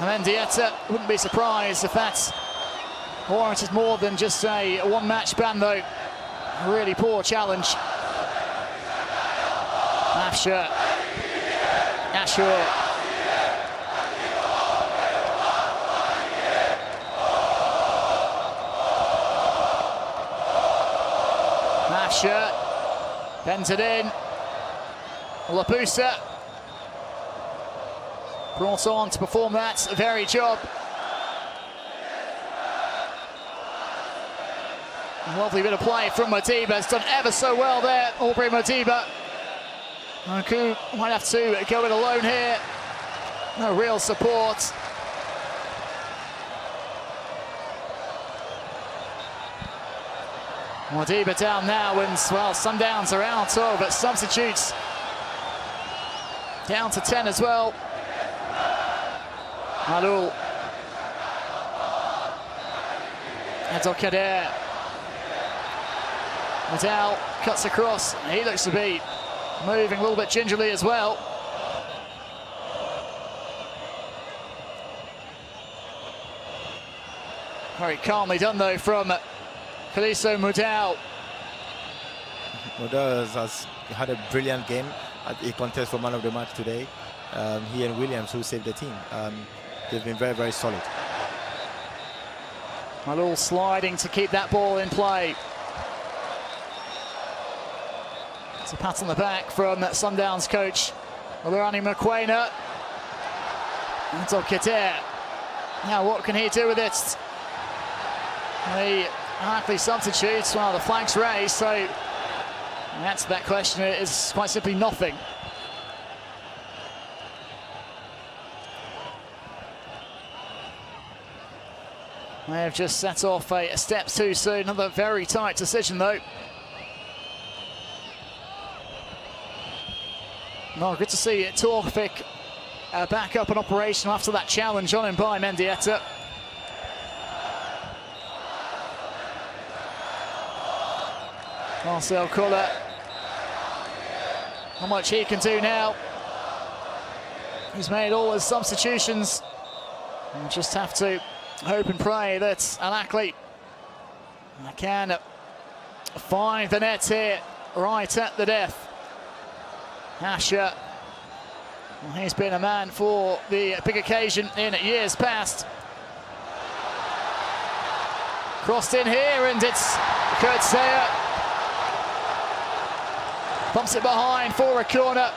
And Mendieta wouldn't be surprised if that's warranted more than just a 1-match ban, though. A really poor challenge. Ashur. Bends it in. Lapusa brought on to perform that very job. A lovely bit of play from Modiba. Has done ever so well there, Aubrey Modiba. Nku might have to go it alone here. No real support. Modiba down now, and well, Sundowns are out of substitutes. Down to 10 as well. Malul. Kader. Nadal cuts across. He looks to be moving a little bit gingerly as well. Very calmly done though from Kaliso Mudau. Mudau has had a brilliant game at a contest for man of the match today. He and Williams, who saved the team, they've been very, very solid. Malul sliding to keep that ball in play. It's a pat on the back from Sundowns coach Lorani Mokoena. Until Kader. Now what can he do with it? The Ahly substitutes, well, the flag's raised, so the answer to that question is quite simply nothing. They have just set off a step too soon. Another very tight decision, though. No, good to see Torvik back up and operational after that challenge on him by Mendieta. Marcel Koller, how much he can do now. He's made all his substitutions. We'll just have to hope and pray that Ahly can find the net here right at the death. Asher, well, he's been a man for the big occasion in years past. Crossed in here, and it's Kurtzea. Bumps it behind for a corner.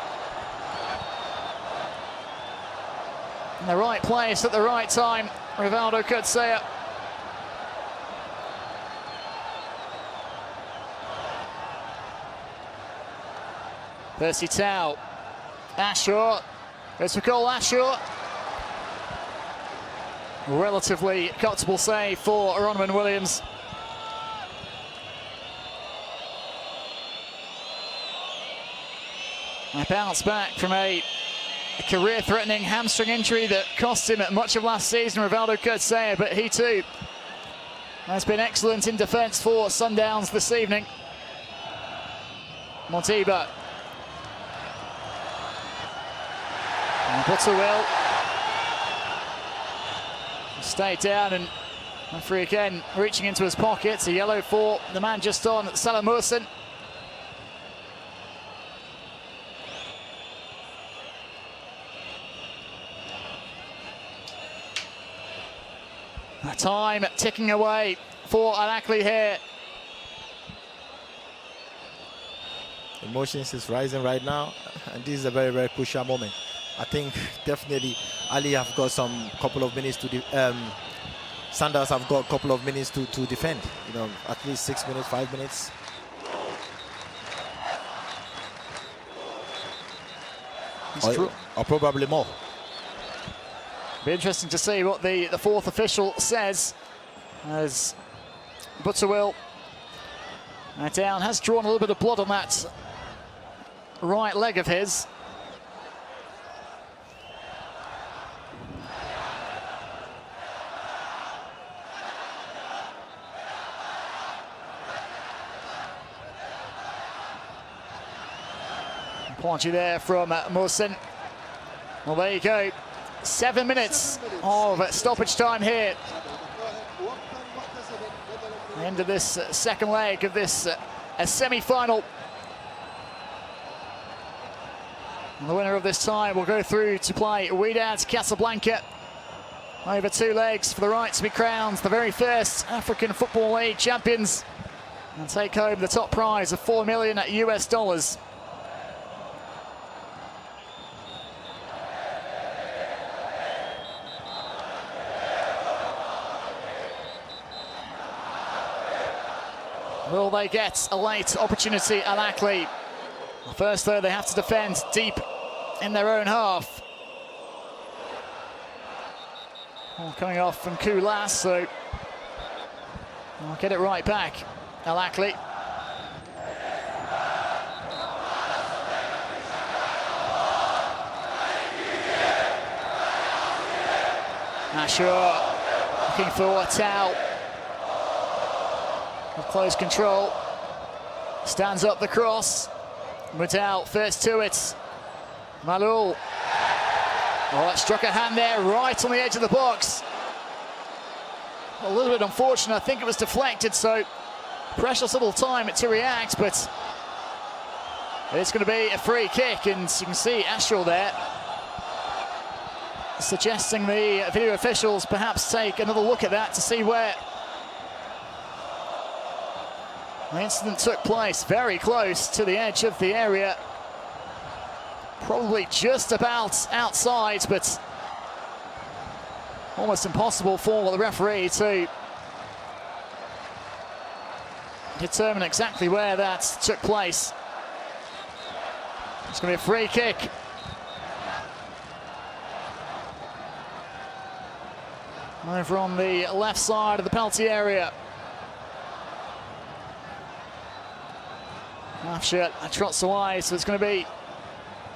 In the right place at the right time, Rivaldo Kurtzea. Percy Tau. Asher. Goes for goal, Asher. Relatively comfortable save for Ronman Williams. A bounce back from a career-threatening hamstring injury that cost him much of last season, Rivaldo Kurtzea, but he too has been excellent in defence for Sundowns this evening. Montiba. Butterwell. Stayed down, and referee again reaching into his pockets. A yellow for the man just on, Salamusin. Time ticking away for Ahly here. Emotions is rising right now, and this is a very, very crucial moment. I think definitely Ahly have got some couple of minutes to Sundowns have got a couple of minutes to defend. You know, at least 6 minutes, 5 minutes. Or probably more. Be interesting to see what the fourth official says, as Butterwell down has drawn a little bit of blood on that right leg of his. Apology there from Martyn. Well, there you go. 7 minutes of stoppage time here. The end of this second leg of this semi-final. And the winner of this tie will go through to play Wydad Casablanca. Over 2 legs for the right to be crowned the very first African Football League champions and take home the top prize of $4 million US. Will they get a late opportunity at Ahly? First, though, they have to defend deep in their own half. Well, coming off from Koulas, so I'll get it right back. Ahly. Asher looking for Tau. With close control, stands up the cross. Mudal first to it. Malul. Oh, it struck a hand there right on the edge of the box. A little bit unfortunate. I think it was deflected, so precious little time to react, but it's going to be a free kick, and you can see Astral there suggesting the video officials perhaps take another look at that to see where the incident took place. Very close to the edge of the area. Probably just about outside, but almost impossible for the referee to determine exactly where that took place. It's going to be a free kick. Over on the left side of the penalty area. Afshat trots away, so it's going to be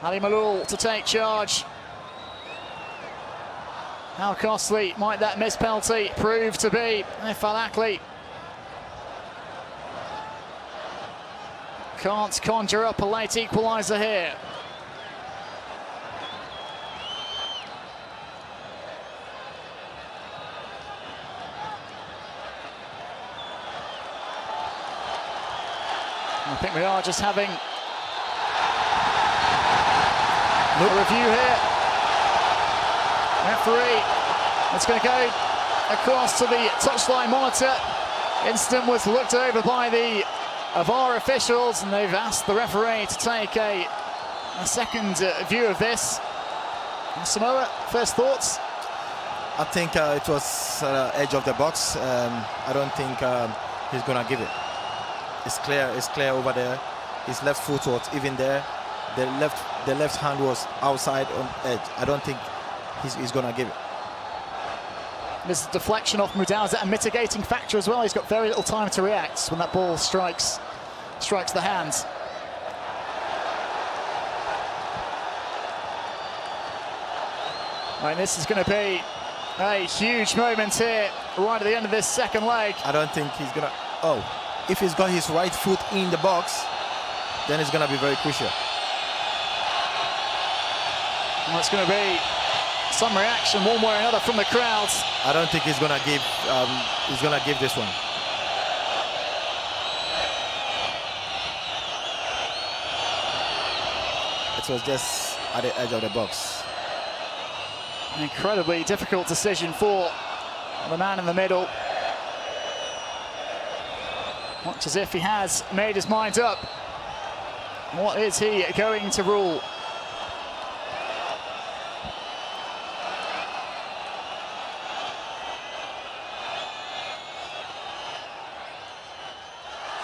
Ali Malul to take charge. How costly might that missed penalty prove to be if Ahly can't conjure up a late equaliser here? I think we are just having a review here. Referee, it's going to go across to the touchline monitor. Incident was looked over by the VAR officials, and they've asked the referee to take a second view of this. Asamoah, first thoughts? I think it was edge of the box. I don't think he's going to give it. It's clear over there. His left foot was even there. The left hand was outside on edge. I don't think he's going to give it. This deflection off Mudau, is that a mitigating factor as well? He's got very little time to react when that ball strikes the hands. Right, this is going to be a huge moment here, right at the end of this second leg. I don't think he's going to... Oh, if he's got his right foot in the box, then it's going to be very crucial. Well, it's going to be some reaction one way or another from the crowds. I don't think he's going to give. He's going to give this one. It was just at the edge of the box. An incredibly difficult decision for the man in the middle. Much as if he has made his mind up. What is he going to rule?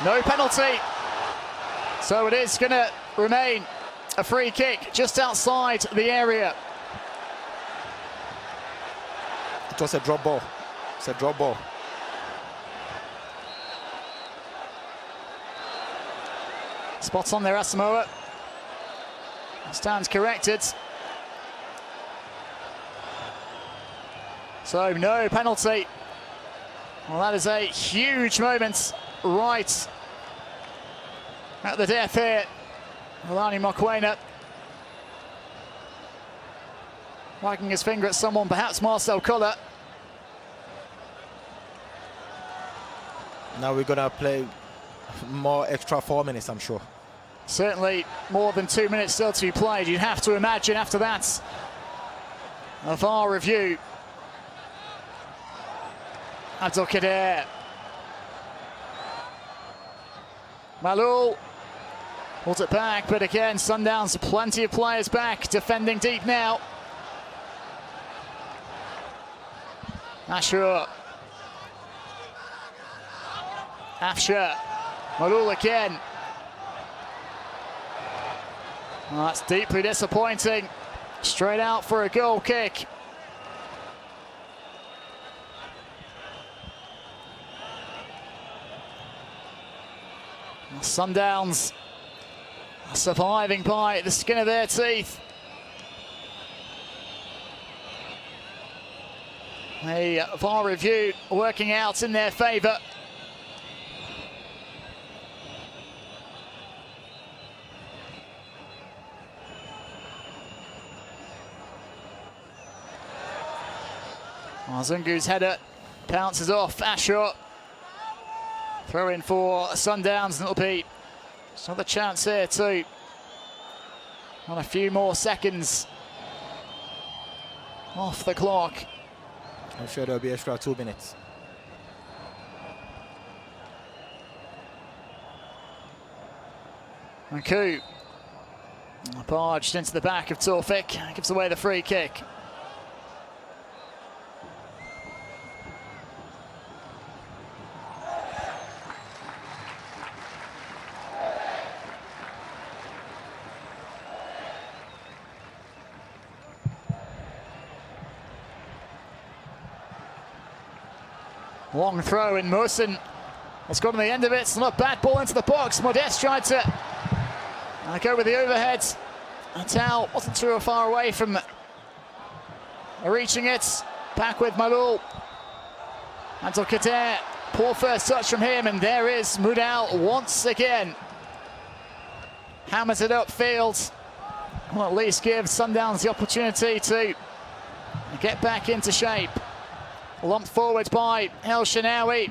No penalty. So it is going to remain a free kick just outside the area. It was a drop ball. It's a drop ball. Spots on there, Asamoah. Stands corrected. So no penalty. Well, that is a huge moment right at the death here. Alani Mokoena wagging his finger at someone, perhaps Marcel Koller. Now we're gonna play more extra 4 minutes, I'm sure. Certainly more than 2 minutes still to be played. You'd have to imagine after that a VAR review. Abdelkader. Malul pulls it back, but again, Sundowns, plenty of players back, defending deep now. Ashur. Afshar. Malul again. Well, that's deeply disappointing. Straight out for a goal kick. Sundowns surviving by the skin of their teeth. A VAR review working out in their favour. Zungu's header bounces off Ashur. Throw in for Sundowns, and it'll be another chance here too. On a few more seconds off the clock. I'm sure there'll be extra 2 minutes. Nku barged into the back of Taufik, gives away the free kick. Long throw in Martyn. It's got on the end of it. It's not a bad ball into the box. Modeste tried to go with the overhead Tao wasn't too far away from reaching it. Back with Malul. Until Kader. Poor first touch from him, and there is Mudal once again. Hammers it upfield. Will at least give Sundowns the opportunity to get back into shape. Lumped forward by El Shanawi.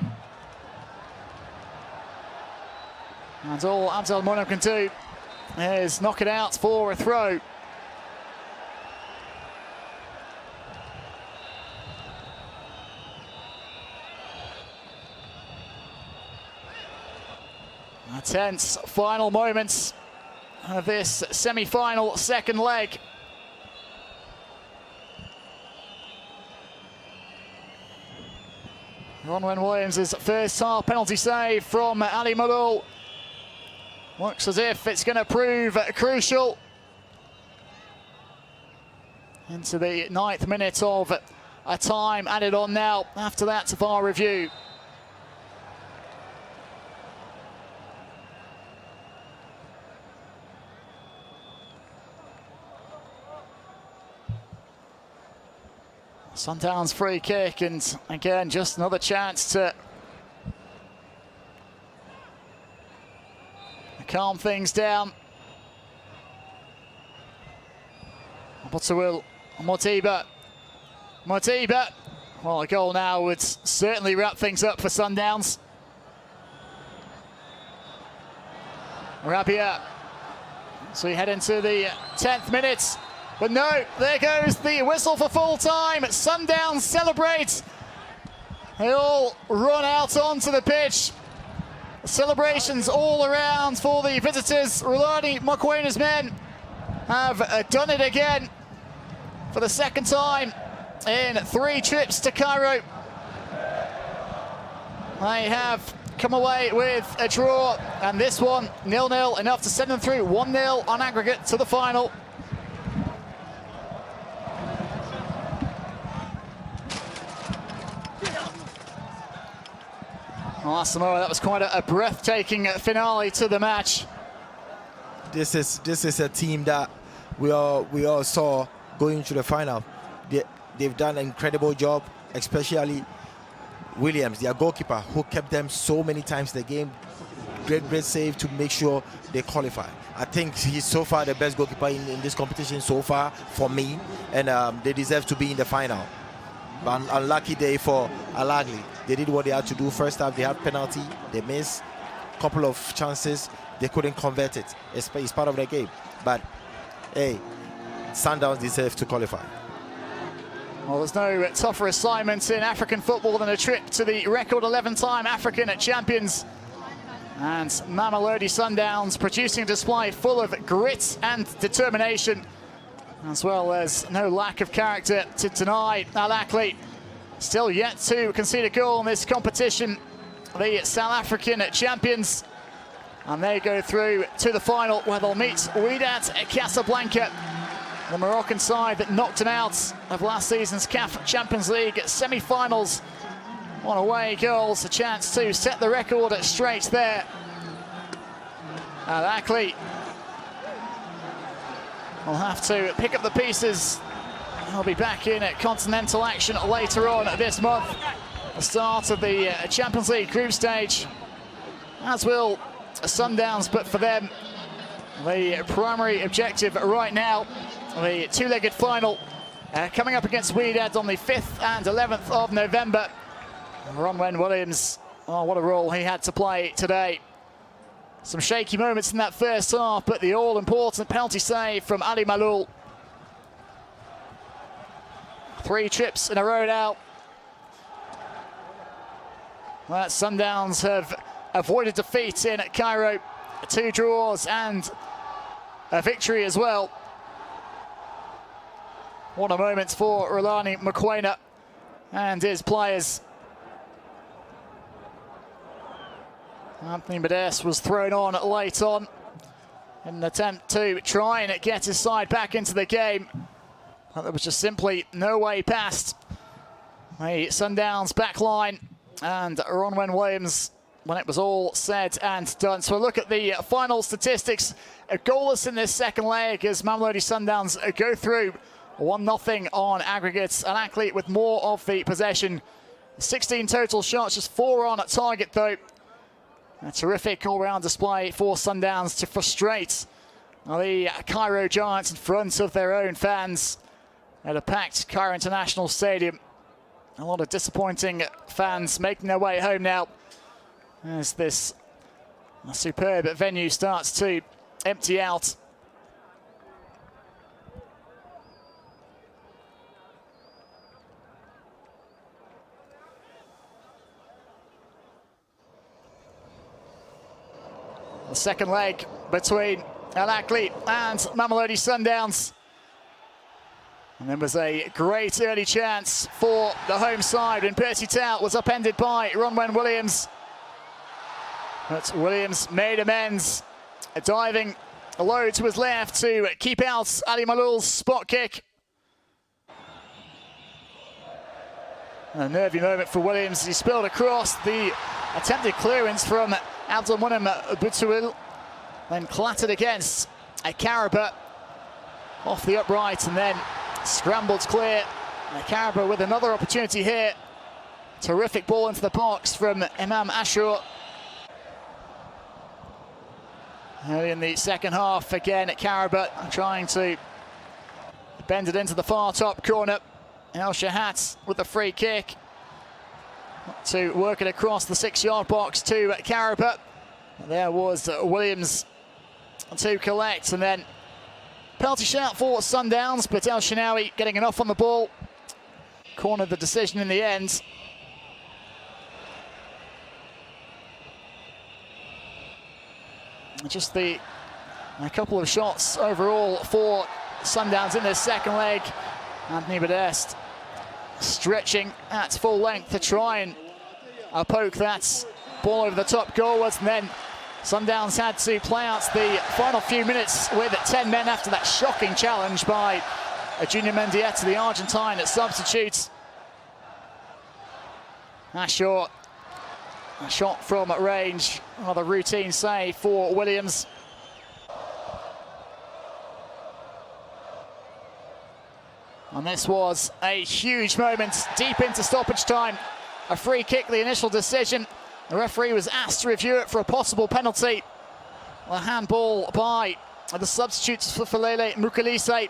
And all Abdel Monam can do is knock it out for a throw. Tense final moments of this semi-final second leg. Ronwen Williams' first half penalty save from Ali Malul. Looks as if it's going to prove crucial. Into the 9th minute of a time added on now after that VAR review. Sundowns free kick, and again just another chance to calm things down. Botsawil, Motiba. Well, a goal now would certainly wrap things up for Sundowns. Rabia. So we head into the 10th minute. But no, there goes the whistle for full time. Sundowns celebrate. They all run out onto the pitch. Celebrations all around for the visitors. Rulani Mokwena's men have done it again for the second time in 3 trips to Cairo. They have come away with a draw, and this one 0-0, enough to send them through 1-0 on aggregate to the final. Well, Asamoah, that was quite a breathtaking finale to the match. This is a team that we all saw going to the final. They've done an incredible job, especially Williams, their goalkeeper, who kept them so many times in the game. Great save to make sure they qualify. I think he's so far the best goalkeeper in this competition so far for me, and they deserve to be in the final. But unlucky day for Ahly. They did what they had to do. First half, they had penalty. They missed a couple of chances. They couldn't convert it. It's part of the game. But, hey, Sundowns deserve to qualify. Well, there's no tougher assignment in African football than a trip to the record 11-time African champions. And Mamelodi Sundowns producing a display full of grit and determination, as well as no lack of character to deny. Ahly still yet to concede a goal in this competition. The South African champions, and they go through to the final where they'll meet Wydad Casablanca, the Moroccan side that knocked them out of last season's CAF Champions League semi-finals. On away goals, a chance to set the record straight there. Ahly will have to pick up the pieces. He'll be back in continental action later on this month. The start of the Champions League group stage, as will Sundowns, but for them, the primary objective right now, the 2-legged final, coming up against Wydad on the 5th and 11th of November. Ronwen Williams, oh, what a role he had to play today. Some shaky moments in that first half, but the all-important penalty save from Ali Malul. 3 trips in a row now. Well, Sundowns have avoided defeat in Cairo. 2 draws and a victory as well. What a moment for Rulani Mokwena and his players. Anthony Modeste was thrown on late on in an attempt to try and get his side back into the game. But there was just simply no way past the Sundowns back line, and Ronwen Williams when it was all said and done. So a look at the final statistics. Goalless in this second leg as Mamelodi Sundowns go through 1-0 on aggregates. An Ahly with more of the possession. 16 total shots, just 4 on target though. A terrific all-round display for Sundowns to frustrate the Cairo Giants in front of their own fans at a packed Cairo International Stadium. A lot of disappointing fans making their way home now as this superb venue starts to empty out. The second leg between Ahly and Mamelodi Sundowns. And there was a great early chance for the home side when Percy Tau was upended by Ronwen Williams. But Williams made amends, diving low to his left to keep out Ali Malul's spot kick. A nervy moment for Williams. He spilled across the attempted clearance from Abdelmunem Boutouil, then clattered against a Karaba off the upright and then scrambled clear. Karaba with another opportunity here. Terrific ball into the box from Imam Ashur. Early in the second half, again at Karaba trying to bend it into the far top corner. El Shahat with the free kick to work it across the 6-yard box to Karaba. There was Williams to collect, and then penalty shout for Sundowns, but El Shinawi getting enough on the ball. Cornered the decision in the end. Just a couple of shots overall for Sundowns in this second leg. Anthony Modeste stretching at full length to try and poke that ball over the top goalwards, and then Sundowns had to play out the final few minutes with 10 men after that shocking challenge by Junior Mendieta, the Argentine, at substitutes. Ashur, a shot from range, another routine save for Williams. And this was a huge moment deep into stoppage time. A free kick, the initial decision. The referee was asked to review it for a possible penalty. A handball by the substitutes for Falele Mukalise,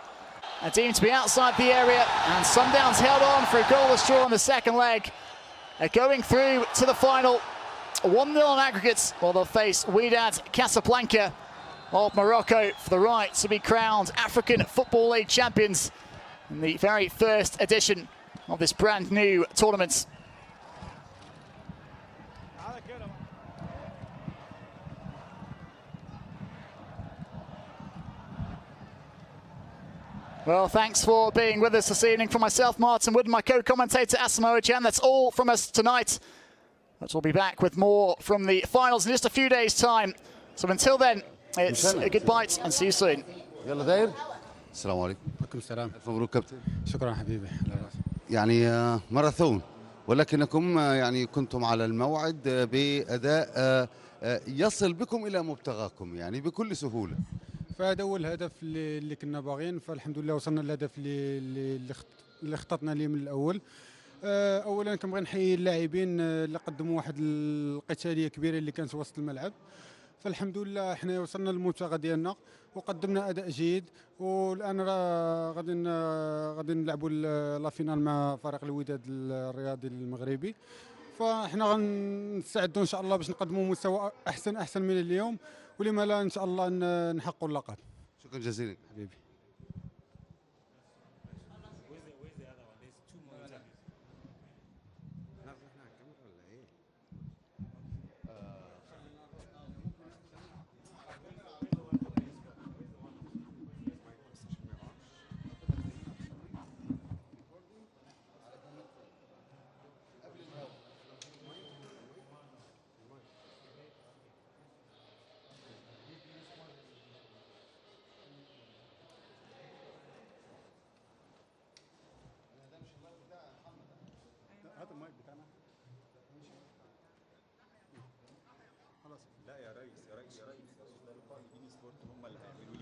deemed to be outside the area, and Sundowns held on for a goalless draw in the second leg. Going through to the final, 1-0 on aggregates, while they'll face Wydad Casablanca of Morocco for the right to be crowned African Football League champions in the very first edition of this brand new tournament. Well, thanks for being with us this evening. From myself, Martyn, with my co-commentator Asamoah, GYAN. That's all from us tonight. But we'll be back with more from the finals in just a few days' time. So until then, it's a goodbye and see you soon. يلا داير السلام عليكم. وعليكم السلام. ألف مبروك كابتن. شكرا حبيبي. يعني ماراثون، ولكنكم يعني كنتم على الموعد بأداء يصل بكم إلى مبتغاكم يعني بكل سهولة. فهذا هو الهدف اللي كنا باغيين، فالحمد لله وصلنا للهدف اللي خططنا ليه من الأول. أولا كنبغي نحيي اللاعبين اللي قدموا واحد القتالية كبيرة اللي كانت وسط الملعب. فالحمد لله احنا وصلنا للمبتغى ديالنا وقدمنا اداء جيد، والان غادي نلعبوا لا فينال مع فريق الوداد الرياضي المغربي. فاحنا غنستعدوا ان شاء الله باش نقدموا مستوى احسن من اليوم، ولما لا ان شاء الله نحققوا اللقب. شكرا جزيلا حبيبي. لا يا ريس، يا ريس، يا ريس، ده لقاء بين سبورت هم اللي هيعملوا